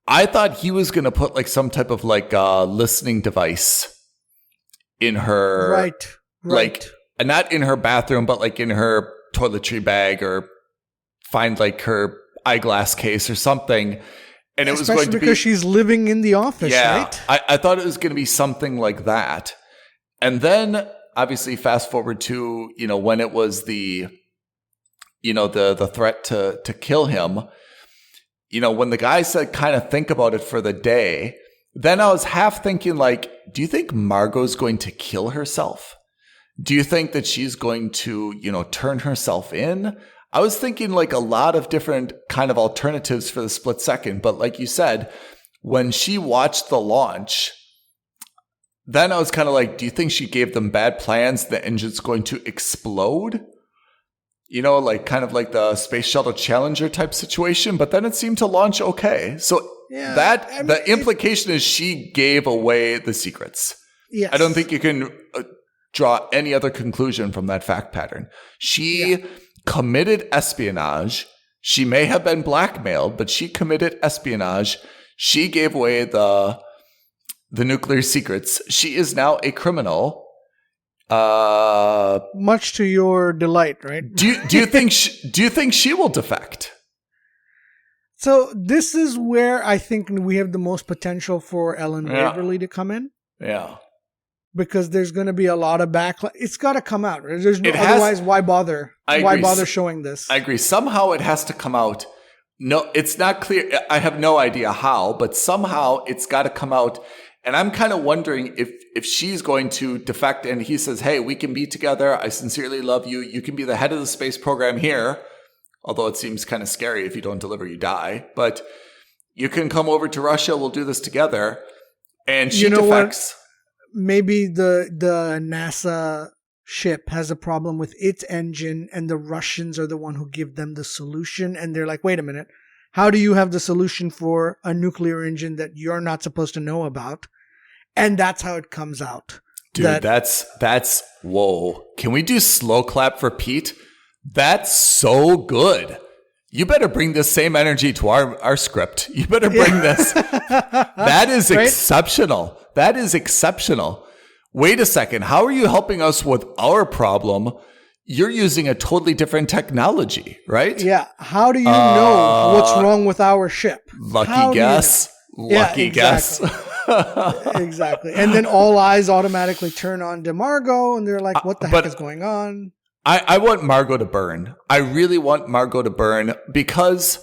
I thought he was going to put like some type of like listening device in her. Right. Like, not in her bathroom, but like in her toiletry bag, or find like her eyeglass case or something. And it was going to be because she's living in the office, right? I thought it was going to be something like that. And then obviously fast forward to, when it was the threat to kill him, when the guy said kind of think about it for the day, then I was half thinking like, do you think Margot's going to kill herself? Do you think that she's going to, turn herself in? I was thinking like a lot of different kind of alternatives for the split second. But like you said, when she watched the launch, then I was kind of like, do you think she gave them bad plans? The engine's going to explode? Like kind of like the Space Shuttle Challenger type situation. But then it seemed to launch okay. So the implication is she gave away the secrets. Yes. I don't think you can draw any other conclusion from that fact pattern. She committed espionage. She may have been blackmailed, but she committed espionage. She gave away the nuclear secrets. She is now a criminal. Much to your delight, right? Do you think she will defect? So this is where I think we have the most potential for Ellen Waverly to come in. Yeah. because there's going to be a lot of backlash. It's got to come out. Otherwise, why bother? Why bother showing this? I agree. Somehow it has to come out. No, it's not clear. I have no idea how, but somehow it's got to come out. And I'm kind of wondering if she's going to defect and he says, hey, we can be together. I sincerely love you. You can be the head of the space program here. Although it seems kind of scary. If you don't deliver, you die. But you can come over to Russia. We'll do this together. And she defects. What? Maybe the NASA ship has a problem with its engine and the Russians are the one who give them the solution. And they're like, wait a minute. How do you have the solution for a nuclear engine that you're not supposed to know about? And that's how it comes out. Dude, that's whoa. Can we do slow clap for Pete? That's so good. You better bring this same energy to our script. You better bring this. That is right? Exceptional. That is exceptional. Wait a second. How are you helping us with our problem? You're using a totally different technology, right? Yeah. How do you know what's wrong with our ship? Lucky guess. Lucky guess. Exactly. And then all eyes automatically turn on to Margo and they're like, what the heck is going on? I want Margo to burn. I really want Margo to burn because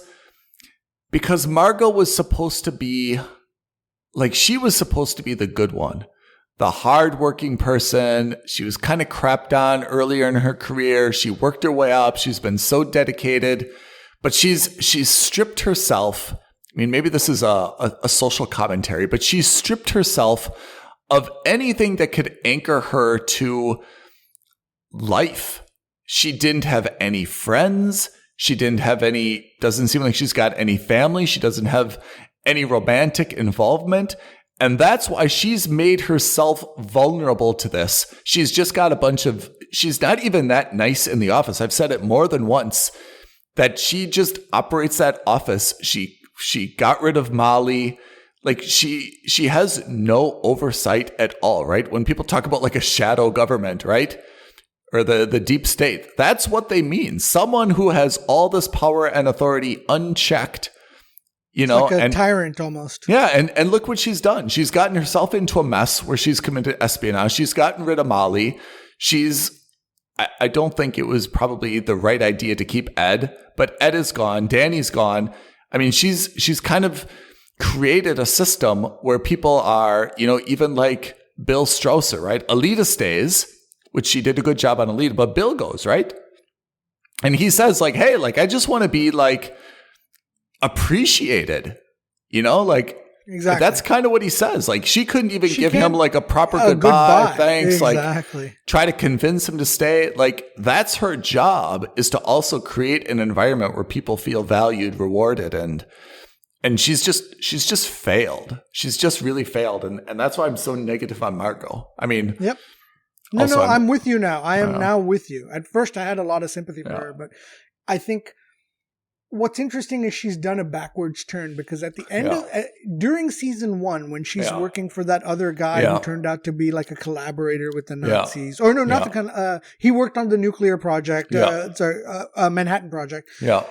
Margo was supposed to be she was supposed to be the good one, the hardworking person. She was kind of crapped on earlier in her career. She worked her way up. She's been so dedicated, but she's stripped herself. I mean, maybe this is a social commentary, but she's stripped herself of anything that could anchor her to life. She didn't have any friends. She doesn't seem like she's got any family. She doesn't have any romantic involvement. And that's why she's made herself vulnerable to this. She's just got she's not even that nice in the office. I've said it more than once that she just operates that office. She got rid of Molly. She has no oversight at all, right? When people talk about a shadow government, right? Or the deep state. That's what they mean. Someone who has all this power and authority unchecked, like a tyrant almost. Yeah. And look what she's done. She's gotten herself into a mess where she's committed espionage. She's gotten rid of Molly. I don't think it was probably the right idea to keep Ed, but Ed is gone. Danny's gone. I mean, she's kind of created a system where people are, even like Bill Strausser, right? Alita stays, which she did a good job on Alita, but Bill goes, right? And he says hey, I just want to be appreciated, exactly. That's kind of what he says. She couldn't even give him a proper goodbye. Thanks. Exactly. Try to convince him to stay. That's her job, is to also create an environment where people feel valued, rewarded, and she's just failed. She's just really failed. And that's why I'm so negative on Margo. I mean, yep. No, I'm with you now. I am now with you. At first, I had a lot of sympathy for her, but I think what's interesting is she's done a backwards turn, because at the end during season 1, when she's working for that other guy who turned out to be a collaborator with the Nazis, or no, not he worked on the nuclear project, Manhattan Project. Yeah.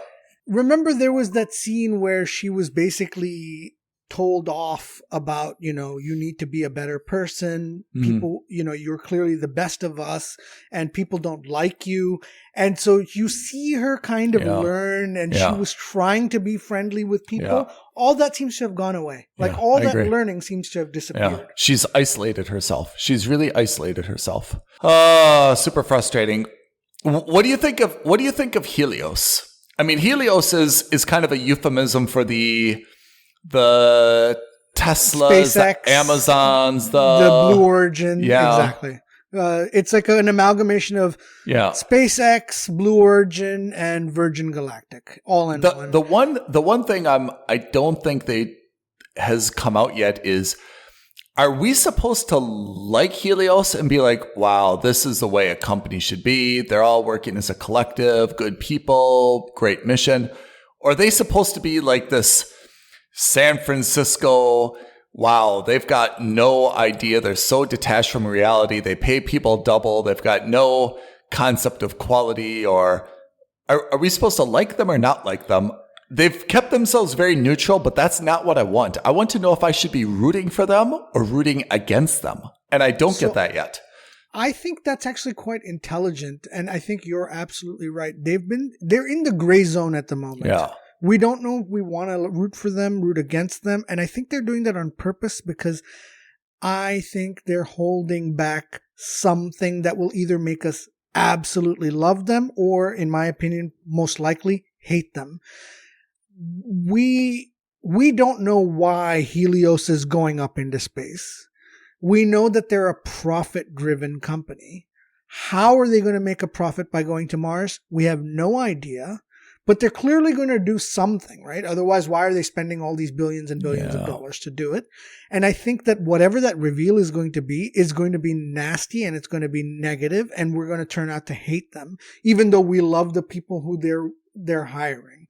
Remember, there was that scene where she was basically told off about, you need to be a better person. People, you're clearly the best of us and people don't like you. And so you see her kind of learn, and she was trying to be friendly with people. Yeah. All that seems to have gone away. All that learning seems to have disappeared. Yeah. She's isolated herself. She's really isolated herself. Super frustrating. What do you think of Helios? I mean, Helios is kind of a euphemism for the Teslas, SpaceX, the Amazons, the Blue Origin. Yeah, exactly. It's an amalgamation of SpaceX, Blue Origin, and Virgin Galactic, all in one. The one thing I don't think has come out yet is, are we supposed to like Helios and be like, wow, this is the way a company should be? They're all working as a collective, good people, great mission. Or are they supposed to be like this San Francisco, wow, they've got no idea. They're so detached from reality. They pay people double. They've got no concept of quality. Or are we supposed to like them or not like them? They've kept themselves very neutral, but that's not what I want. I want to know if I should be rooting for them or rooting against them. And I don't get that yet. I think that's actually quite intelligent, and I think you're absolutely right. They're in the gray zone at the moment. Yeah. We don't know if we want to root for them, root against them, and I think they're doing that on purpose because I think they're holding back something that will either make us absolutely love them or, in my opinion, most likely hate them. We don't know why Helios is going up into space. We know that they're a profit-driven company. How are they going to make a profit by going to Mars? We have no idea, but they're clearly going to do something, right? Otherwise, why are they spending all these billions and billions of dollars to do it? And I think that whatever that reveal is going to be nasty and it's going to be negative, and we're going to turn out to hate them, even though we love the people who they're hiring.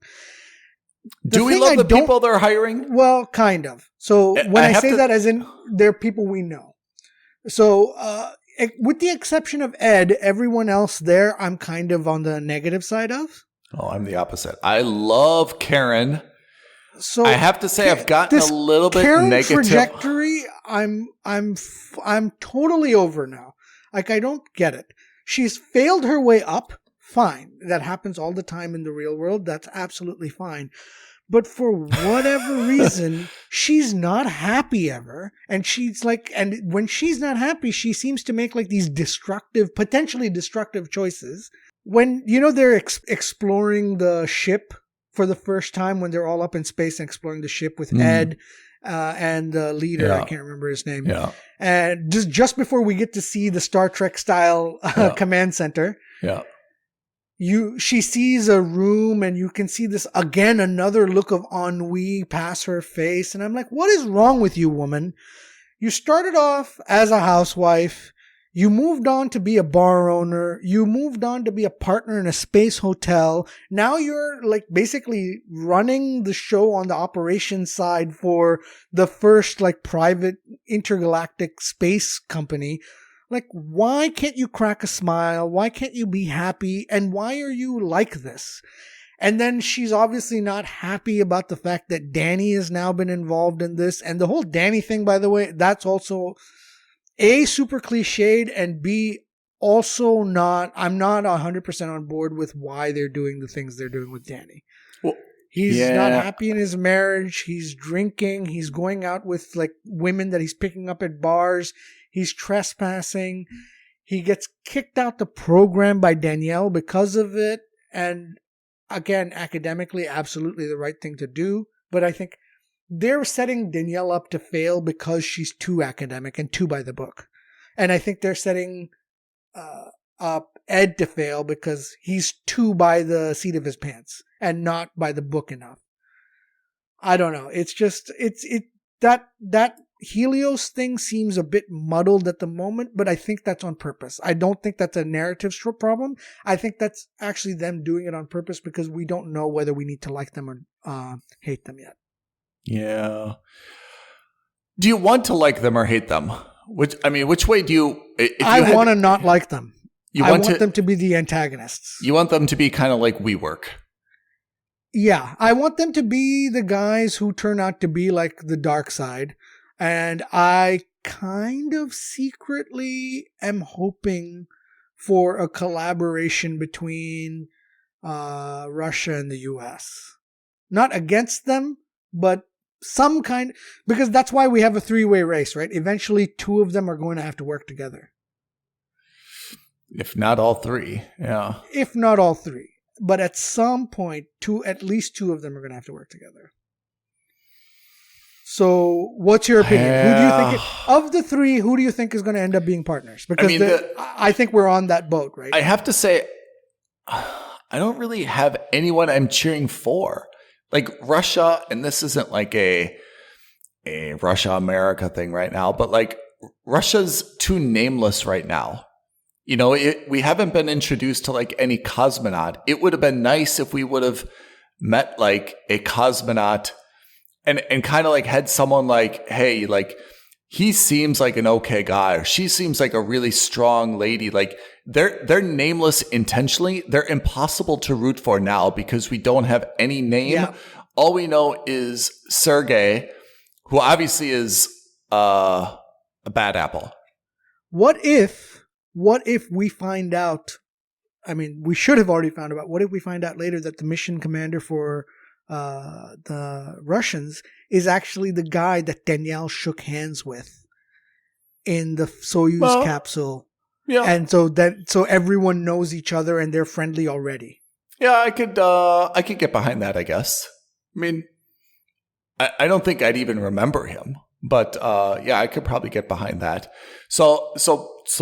Do we love the people they're hiring? Well, kind of. So when I say that, as in they're people we know. So with the exception of Ed, everyone else there, I'm kind of on the negative side of. Oh, I'm the opposite. I love Karen. So I have to say I've gotten a little bit Karen negative. Trajectory, I'm totally over now. Like, I don't get it. She's failed her way up. Fine. That happens all the time in the real world. That's absolutely fine. But for whatever reason, she's not happy ever. And and when she's not happy, she seems to make like these potentially destructive choices. When, they're exploring the ship for the first time, when they're all up in space and exploring the ship with Ed and the leader, I can't remember his name. Yeah. And just before we get to see the Star Trek style command center. Yeah. She sees a room and you can see this again, another look of ennui pass her face. And I'm like, what is wrong with you, woman? You started off as a housewife. You moved on to be a bar owner. You moved on to be a partner in a space hotel. Now you're like basically running the show on the operations side for the first like private intergalactic space company. Like, why can't you crack a smile? Why can't you be happy? And why are you like this? And then she's obviously not happy about the fact that Danny has now been involved in this. And the whole Danny thing, by the way, that's also A, super cliched, and B, also I'm not 100% on board with why they're doing the things they're doing with Danny. Well, he's not happy in his marriage. He's drinking. He's going out with like women that he's picking up at bars. He's trespassing. He gets kicked out the program by Danielle because of it. And again, academically, absolutely the right thing to do. But I think they're setting Danielle up to fail because she's too academic and too by the book. And I think they're setting up Ed to fail because he's too by the seat of his pants and not by the book enough. I don't know. It's just, that Helios thing seems a bit muddled at the moment, but I think that's on purpose. I don't think that's a narrative problem. I think that's actually them doing it on purpose because we don't know whether we need to like them or hate them yet. Yeah. Do you want to like them or hate them? Which way do you? I want to not like them. I want them to be the antagonists. You want them to be kind of like WeWork. Yeah, I want them to be the guys who turn out to be like the dark side. And I kind of secretly am hoping for a collaboration between Russia and the US. Not against them, but some kind, because that's why we have a three-way race, right? Eventually, two of them are going to have to work together. If not all three, yeah. If not all three. But at some point, at least two of them are going to have to work together. So, what's your opinion? Who do you think of the three? Who do you think is going to end up being partners? Because I think we're on that boat, right? I have to say, I don't really have anyone I'm cheering for. Like Russia, and this isn't like a Russia-America thing right now, but like Russia's too nameless right now. We haven't been introduced to like any cosmonaut. It would have been nice if we would have met like a cosmonaut and kind of like had someone like, hey, like he seems like an okay guy, or she seems like a really strong lady. Like they're nameless intentionally. They're impossible to root for now because we don't have any name. Yeah. All we know is Sergey, who obviously is a bad apple. What if we find out, I mean, we should have already found out, what if we find out later that the mission commander for the Russians is actually the guy that Danielle shook hands with in the Soyuz capsule? Yeah. And so everyone knows each other and they're friendly already. Yeah, I could get behind that, I guess. I mean, I don't think I'd even remember him. But yeah, I could probably get behind that. So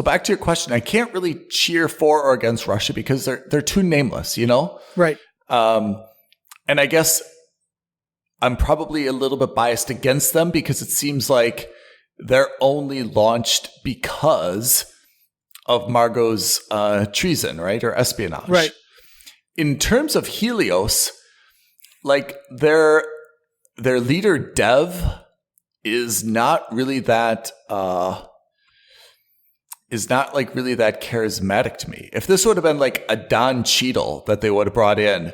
back to your question, I can't really cheer for or against Russia because they're too nameless, you know? Right. And I guess I'm probably a little bit biased against them because it seems like they're only launched because of Margo's treason, right? Or espionage. Right. In terms of Helios, like their leader Dev is not really that really that charismatic to me. If this would have been like a Don Cheadle that they would have brought in,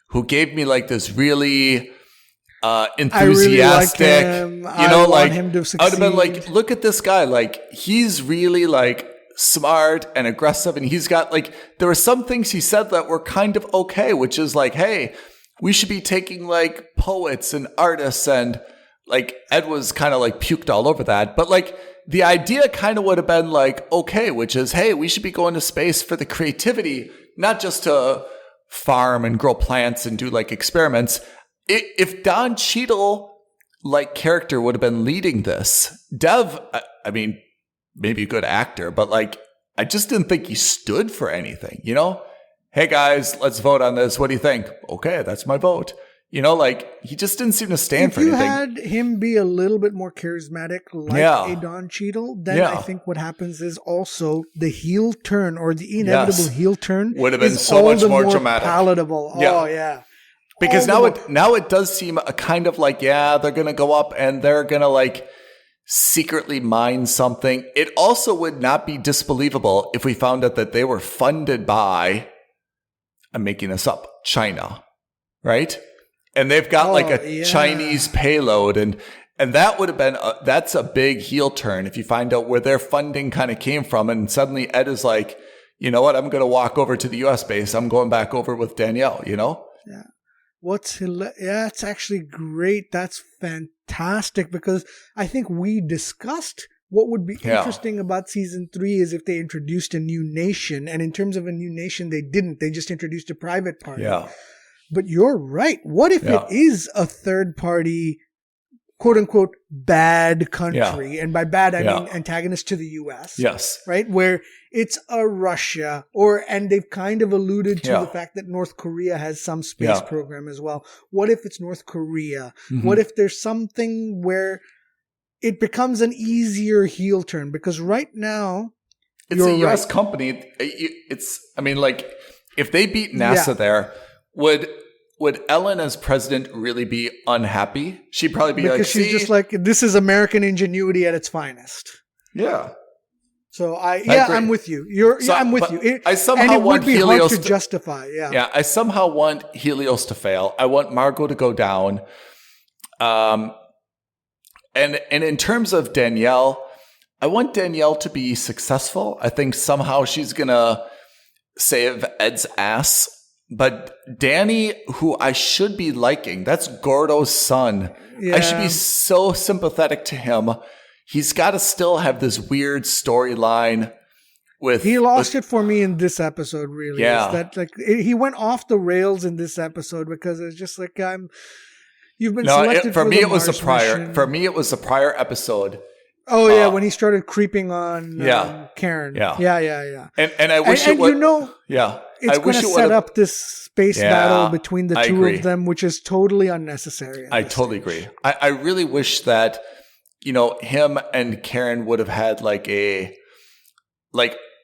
who gave me like this really enthusiastic, I really like him. I want him to succeed. I would have been like, look at this guy, like he's really like smart and aggressive, and he's got like, there were some things he said that were kind of okay, which is like, hey, we should be taking like poets and artists, and like Ed was kind of like puked all over that. But like the idea kind of would have been like, okay, which is, hey, we should be going to space for the creativity, not just to farm and grow plants and do like experiments. If Don Cheadle like character would have been leading this, Dev, I mean, maybe a good actor, but like, I just didn't think he stood for anything, you know? Hey guys, let's vote on this. What do you think? Okay, that's my vote. You know, like, he just didn't seem to stand for anything. If you had him be a little bit more charismatic, like a Don Cheadle, then I think what happens is also the heel turn, or the inevitable heel turn, would have been so much more dramatic, palatable. Oh yeah, because now it does seem a kind of like, yeah, they're gonna go up and they're gonna like secretly mine something. It also would not be disbelievable if we found out that they were funded by, I'm making this up, China, right? And they've got like a Chinese payload, and that would have been that's a big heel turn if you find out where their funding kind of came from, and suddenly Ed is like, you know what, I'm going to walk over to the U.S. base. I'm going back over with Danielle. You know? Yeah. It's actually great. That's fantastic, because I think we discussed what would be interesting about season 3 is if they introduced a new nation, and in terms of a new nation, they didn't. They just introduced a private party. Yeah. But you're right. What if it is a third party, quote unquote, bad country? And by bad, I mean antagonist to the US. Yes. Right? Where it's a Russia, and they've kind of alluded to the fact that North Korea has some space program as well. What if it's North Korea? Mm-hmm. What if there's something where it becomes an easier heel turn? Because right now, it's a US company. I mean, like, if they beat NASA there, would Ellen as president really be unhappy? She'd probably be because she's just like, this is American ingenuity at its finest. Yeah. So I'm with you. I'm with you. I somehow want Helios to justify. Yeah. Yeah. I somehow want Helios to fail. I want Margo to go down. And in terms of Danielle, I want Danielle to be successful. I think somehow she's gonna save Ed's ass. But Danny, who I should be liking, that's Gordo's son. Yeah. I should be so sympathetic to him. He's got to still have this weird storyline with. He lost it for me in this episode. Really, is that like he went off the rails in this episode, because it's just like you've been selected for me. It was For me, it was the prior episode. Oh yeah, when he started creeping on Karen. Yeah. And I wish it would. It's going to set up this space battle between the two of them, which is totally unnecessary. I totally agree. I really wish that, you know, him and Karen would have had like a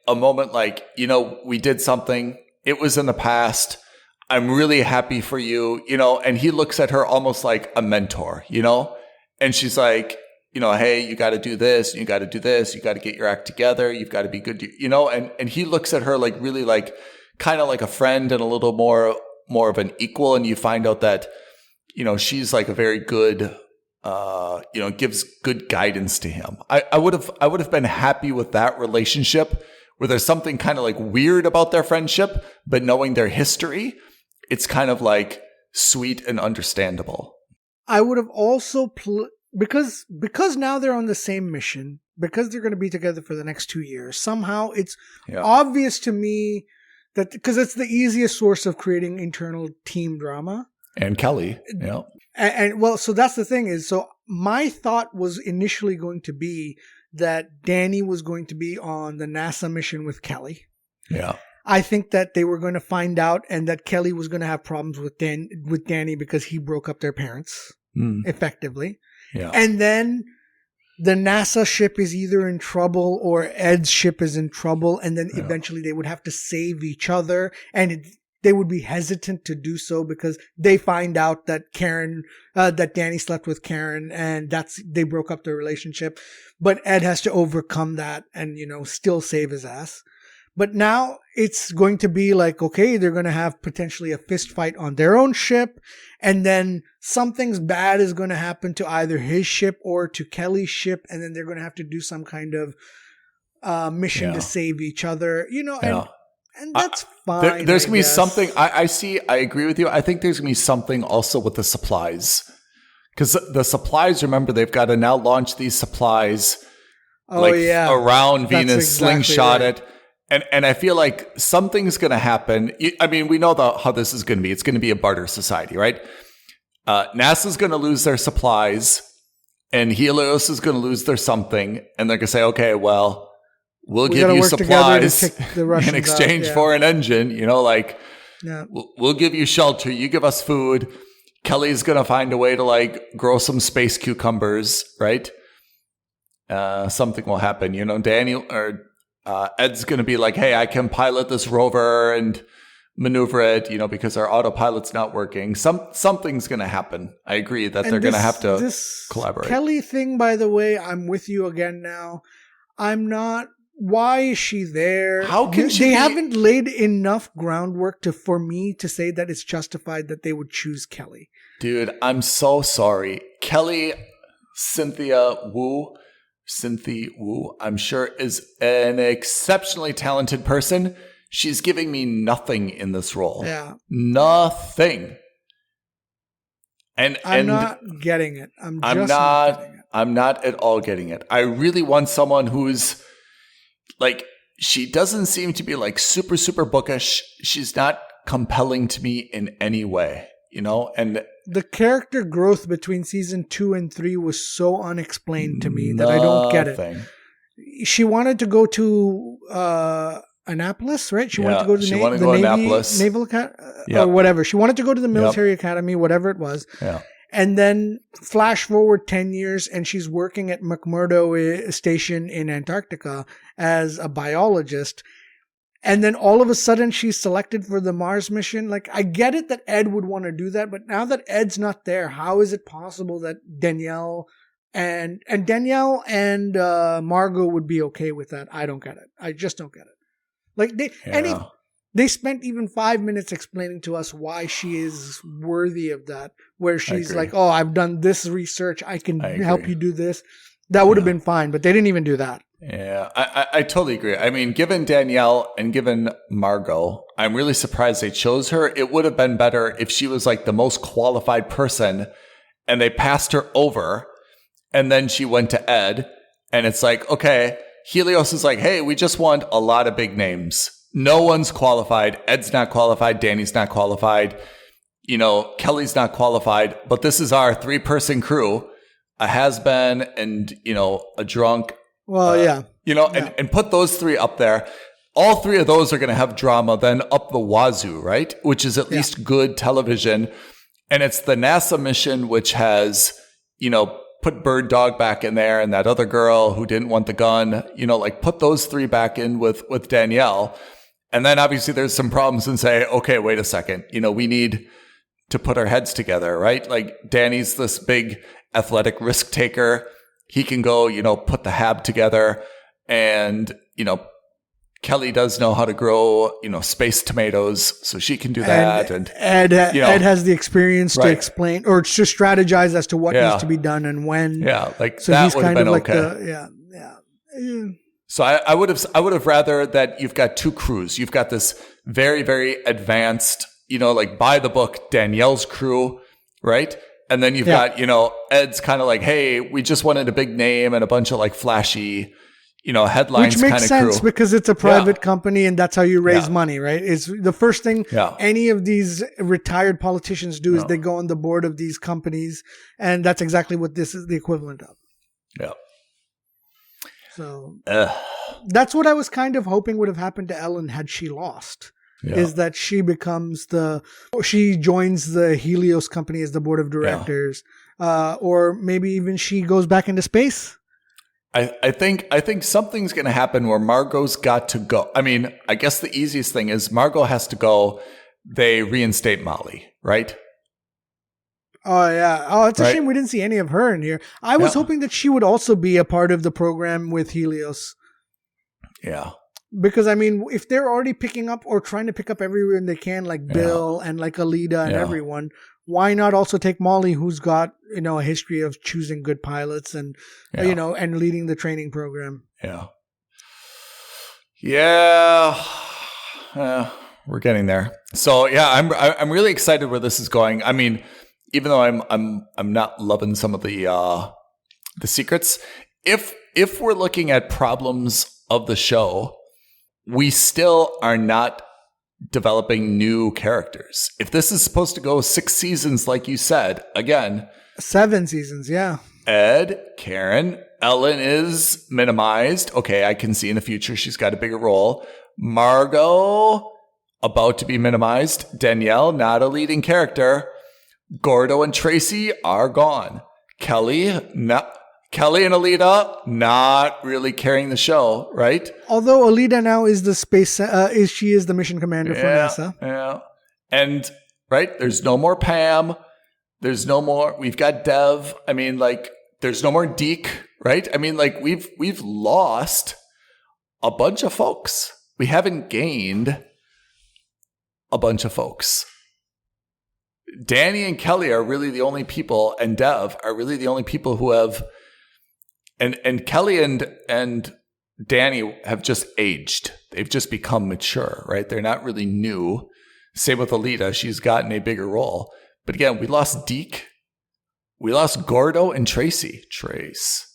moment, like, you know, we did something. It was in the past. I'm really happy for you, you know. And he looks at her almost like a mentor, you know. And she's like, you know, hey, you got to do this, you got to do this, you got to get your act together, you've got to be good, you know. And he looks at her like really like kind of like a friend and a little more of an equal. And you find out that, you know, she's like a very good gives good guidance to him. I would have been happy with that relationship where there's something kind of like weird about their friendship, but knowing their history, it's kind of like sweet and understandable. I would have also because now they're on the same mission, because they're going to be together for the next 2 years. Somehow it's obvious to me that because it's the easiest source of creating internal team drama. And Kelly, And well, so that's the thing is, so my thought was initially going to be that Danny was going to be on the NASA mission with Kelly. Yeah. I think that they were going to find out and that Kelly was going to have problems with Danny because he broke up their parents effectively. Yeah. And then the NASA ship is either in trouble or Ed's ship is in trouble. And then eventually they would have to save each other. And they would be hesitant to do so because they find out that that Danny slept with Karen and they broke up their relationship. But Ed has to overcome that and, still save his ass. But now it's going to be like, okay, they're going to have potentially a fist fight on their own ship. And then something's bad is going to happen to either his ship or to Kelly's ship. And then they're going to have to do some kind of mission to save each other, and that's fine. There's going to be something I agree with you. I think there's going to be something also with the supplies. Because the supplies, remember, they've got to now launch these supplies around Venus, exactly slingshot it. And I feel like something's going to happen. I mean, we know how this is going to be. It's going to be a barter society, right? NASA's going to lose their supplies, and Helios is going to lose their something. And they're going to say, okay, well, we'll give you supplies in exchange for an engine. We'll give you shelter. You give us food. Kelly's going to find a way to grow some space cucumbers, right? Something will happen. Daniel or Ed's going to be like, hey, I can pilot this rover and maneuver it, because our autopilot's not working. Something's going to happen. I agree that they're going to have to collaborate. Kelly thing, by the way, I'm with you again now. I'm not. Why is she there? How can she? They haven't laid enough groundwork for me to say that it's justified that they would choose Kelly. Dude, I'm so sorry. Kelly, Cynthia Wu, I'm sure is an exceptionally talented person. She's giving me nothing in this role. Yeah. Nothing. And I'm not getting it. I'm not at all getting it. I really want someone who's she doesn't seem to be super, super bookish. She's not compelling to me in any way, and the character growth between season 2 and 3 was so unexplained to me that I don't get it. She wanted to go to Annapolis, right? She wanted to go to the Naval Academy or whatever. She wanted to go to the military academy, whatever it was. Yeah. And then flash forward 10 years and she's working at McMurdo Station in Antarctica as a biologist. And then all of a sudden she's selected for the Mars mission. I get it that Ed would want to do that, but now that Ed's not there, how is it possible that Danielle and Margo would be okay with that? I don't get it. I just don't get it. They spent even 5 minutes explaining to us why she is worthy of that, where she's like, oh, I've done this research. I can help you do this. That would have been fine, but they didn't even do that. Yeah, I totally agree. I mean, given Danielle and given Margo, I'm really surprised they chose her. It would have been better if she was the most qualified person and they passed her over and then she went to Ed and it's okay, Helios is hey, we just want a lot of big names. No one's qualified. Ed's not qualified. Danny's not qualified. Kelly's not qualified. But this is our 3-person crew, a has-been and, a drunk. Well, and put those 3 up there. All 3 of those are going to have drama then up the wazoo, right? Which is at least good television. And it's the NASA mission, which has, put Bird Dog back in there and that other girl who didn't want the gun, put those 3 back in with Danielle. And then obviously there's some problems and say, okay, wait a second. We need to put our heads together, right? Danny's this big athletic risk taker. He can go, put the hab together and, Kelly does know how to grow, space tomatoes, so she can do that. And Ed has the experience to explain or to strategize as to what needs to be done and when. Yeah, like so that he's would have kind been of okay. Yeah. So I would have rather that you've got two crews. You've got this very, very advanced, like by the book Danielle's crew, right? And then you've got, Ed's kind of like, hey, we just wanted a big name and a bunch of like flashy, headlines Which makes sense crew. because it's a private company and that's how you raise money, right? It's the first thing any of these retired politicians do is they go on the board of these companies, and that's exactly what this is the equivalent of. Yeah. So that's what I was kind of hoping would have happened to Ellen had she lost. Yeah. Is that she joins the Helios company as the board of directors, or maybe even she goes back into space. I think something's going to happen where Margo's got to go. I mean, I guess the easiest thing is Margo has to go. They reinstate Molly, right? Oh, yeah. Oh, it's a shame we didn't see any of her in here. I was hoping that she would also be a part of the program with Helios. Yeah. Because, I mean, if they're already picking up or trying to pick up everyone they can, like Bill and like Alida and everyone, why not also take Molly, who's got, a history of choosing good pilots and, and leading the training program? Yeah. Yeah. We're getting there. So, I'm really excited where this is going. I mean, even though I'm not loving some of the secrets, if we're looking at problems of the show, we still are not developing new characters. If this is supposed to go 6 seasons, like you said, again, 7 seasons, yeah. Ed, Karen, Ellen is minimized. Okay, I can see in the future she's got a bigger role. Margo, about to be minimized. Danielle, not a leading character. Gordo and Tracy are gone. Kelly and Alida, not really carrying the show, right? Although Alida now is the space, she is the mission commander for NASA. Yeah. And, there's no more Pam. There's no more, we've got Dev. I mean, there's no more Deke, right? I mean, we've lost a bunch of folks. We haven't gained a bunch of folks. Danny and Kelly are really the only people, and Dev are really the only people who have, and Kelly and Danny have just aged. They've just become mature, right? They're not really new. Same with Alida. She's gotten a bigger role. But again, we lost Deke. We lost Gordo and Tracy. Trace.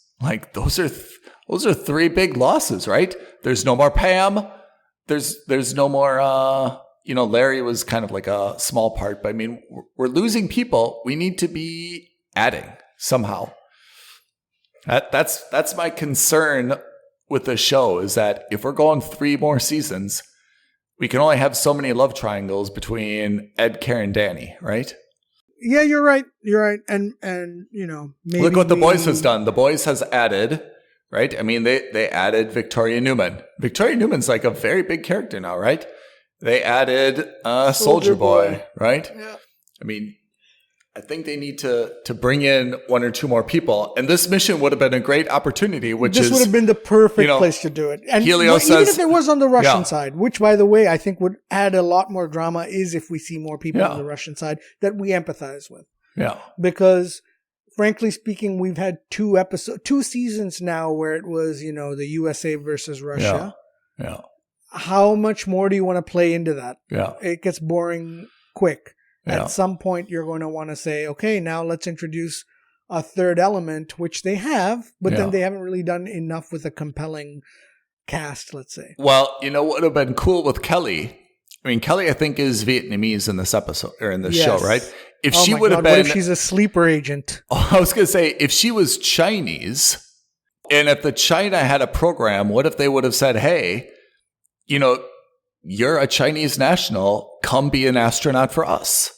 Those are 3 big losses, right? There's no more Pam. There's no more, Larry was kind of like a small part, but I mean, we're losing people. We need to be adding somehow. That's my concern with the show, is that if we're going 3 more seasons, we can only have so many love triangles between Ed, Karen, Danny, right? Yeah, you're right. And maybe look what The Boys has done. The Boys has added, right? I mean, they added Victoria Newman. Victoria Newman's like a very big character now, right? They added Soldier Boy, right? Yeah. I mean, I think they need to bring in 1 or 2 more people. And this mission would have been a great opportunity, this would have been the perfect place to do it. And even if it was on the Russian side, which, by the way, I think would add a lot more drama, is if we see more people on the Russian side that we empathize with. Yeah. Because, frankly speaking, we've had 2 seasons now where it was, the USA versus Russia. Yeah. How much more do you want to play into that? Yeah. It gets boring quick. Yeah. At some point, you're going to want to say, okay, now let's introduce a third element, which they have, but then they haven't really done enough with a compelling cast, let's say. Well, what would have been cool with Kelly? I mean, Kelly, I think, is Vietnamese in this episode or in this show, right? If she would have been, what if she's a sleeper agent? I was going to say, if she was Chinese, and if the China had a program, what if they would have said, hey, you're a Chinese national, come be an astronaut for us.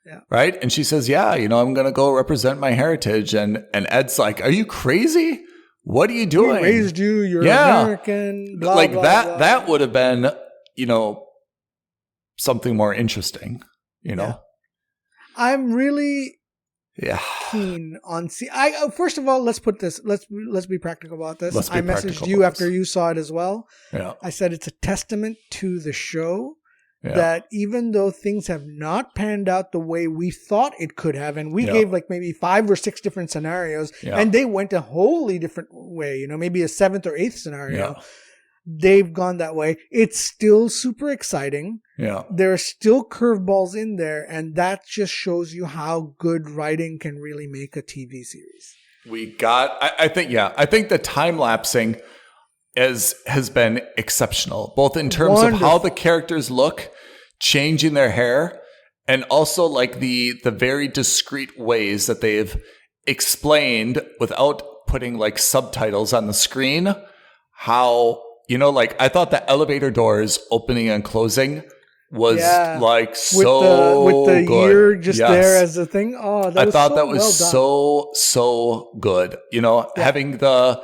Yeah. Right? And she says, I'm going to go represent my heritage. And Ed's like, are you crazy? What are you doing? We raised you. You're American. Blah, like blah, that, blah. That would have been, something more interesting, Yeah. I'm really keen on first of all, let's be practical about this. I messaged you after you saw it as well. Yeah. I said it's a testament to the show that even though things have not panned out the way we thought it could have, and we gave like maybe 5 or 6 different scenarios, and they went a wholly different way, maybe a 7th or 8th scenario. They've gone that way. It's still super exciting. Yeah. There are still curveballs in there, and that just shows you how good writing can really make a TV series. I think the time lapsing has been exceptional, both in terms of how the characters look, changing their hair, and also like the very discreet ways that they've explained without putting like subtitles on the screen how, like I thought the elevator doors opening and closing was like so with the good. Year just there as a thing. Oh, I thought that was so good. Having the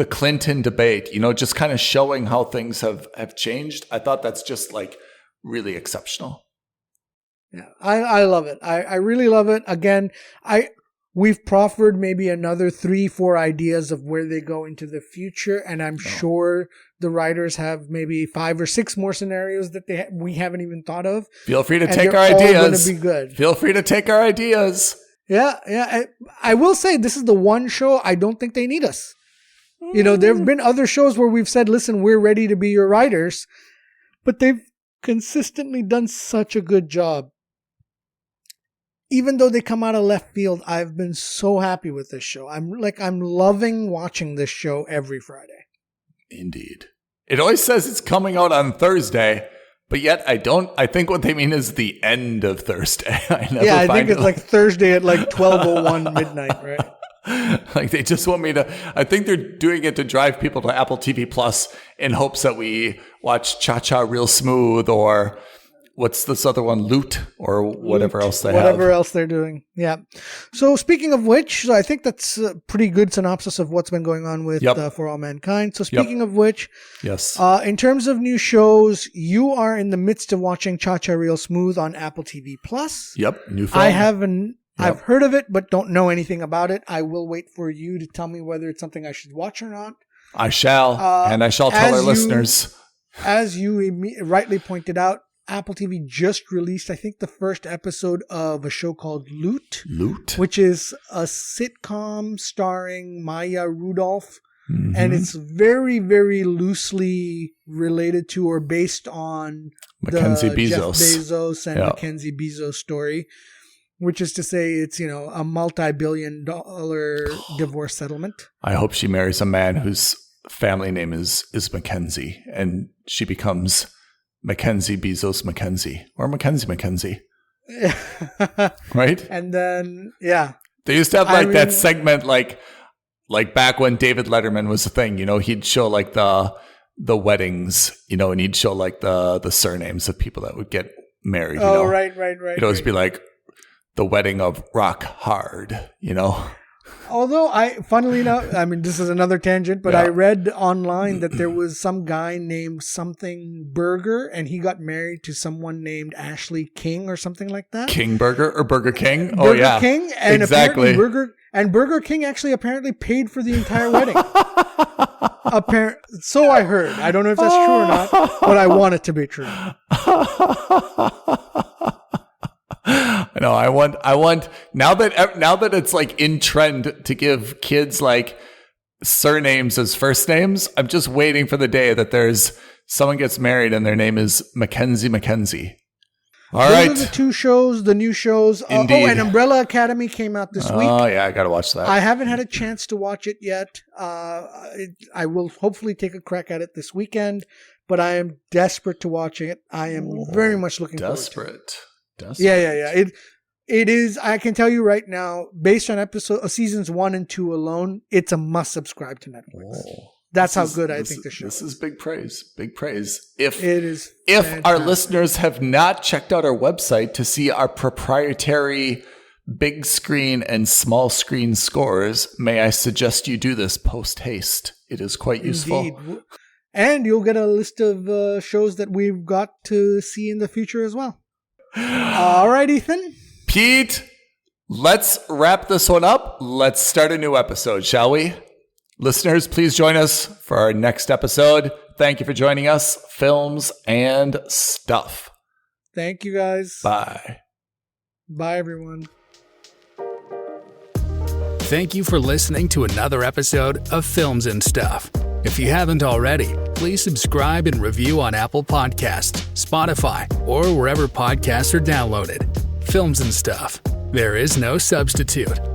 Clinton debate, just kind of showing how things have changed. I thought that's just like really exceptional. Yeah, I love it. I really love it. Again, we've proffered maybe another 3-4 ideas of where they go into the future, and I'm sure the writers have maybe 5 or 6 more scenarios that we haven't even thought of. Feel free to take our ideas. All going to be good. Feel free to take our ideas. Yeah. I will say this is the one show I don't think they need us. There have been other shows where we've said, listen, we're ready to be your writers, but they've consistently done such a good job. Even though they come out of left field, I've been so happy with this show. I'm loving watching this show every Friday. Indeed. It always says it's coming out on Thursday, but yet I think what they mean is the end of Thursday. I think it's like Thursday at like 12:01 midnight, right? Like they just want me to, I think they're doing it to drive people to Apple TV Plus in hopes that we watch Cha-Cha Real Smooth or what's this other one, Loot or whatever else they have. Whatever else they're doing. Yeah. So speaking of which, I think that's a pretty good synopsis of what's been going on with For All Mankind. So speaking of which, yes. In terms of new shows, you are in the midst of watching Cha-Cha Real Smooth on Apple TV Plus. Yep. New film. I've heard of it, but don't know anything about it. I will wait for you to tell me whether it's something I should watch or not. I shall, and I shall tell our listeners. As you rightly pointed out, Apple TV just released, I think, the first episode of a show called Loot, which is a sitcom starring Maya Rudolph. Mm-hmm. And it's very, very loosely related to or based on Mackenzie the Bezos. Jeff Bezos and Mackenzie Bezos story. Which is to say it's, a multi-billion-dollar divorce settlement. I hope she marries a man whose family name is Mackenzie, and she becomes Mackenzie Bezos Mackenzie, or Mackenzie. Right? And then, They used to have that segment like back when David Letterman was a thing, he'd show like the weddings, and he'd show like the surnames of people that would get married. Right. It'd always be like, the wedding of Rock Hard, Although funnily enough, this is another tangent, but I read online that there was some guy named something Burger, and he got married to someone named Ashley King or something like that. King Burger or Burger King? Burger King, and exactly. Burger King actually apparently paid for the entire wedding. So I heard. I don't know if that's true or not, but I want it to be true. No, I want now that it's like in trend to give kids like surnames as first names. I'm just waiting for the day that there's someone gets married and their name is Mackenzie. All right. Those are the new shows. Indeed. And Umbrella Academy came out this week. Oh yeah, I gotta watch that. I haven't had a chance to watch it yet. I will hopefully take a crack at it this weekend, but I am desperate to watch it. I am very much looking forward to it. Yeah. It is. I can tell you right now, based on seasons 1 and 2 alone, it's a must subscribe to Netflix. That's how good I think the show is. This is big praise. Big praise. If fantastic. Our listeners have not checked out our website to see our proprietary big screen and small screen scores, may I suggest you do this post haste. It is quite useful. Indeed. And you'll get a list of shows that we've got to see in the future as well. All right, Ethan. Pete, Let's wrap this one up. Let's start a new episode, shall we? Listeners, please join us for our next episode. Thank you for joining us. Films and Stuff. Thank you, guys. Bye. Bye, everyone. Thank you for listening to another episode of Films and Stuff. If you haven't already, please subscribe and review on Apple Podcasts, Spotify, or wherever podcasts are downloaded. Films and Stuff. There is no substitute.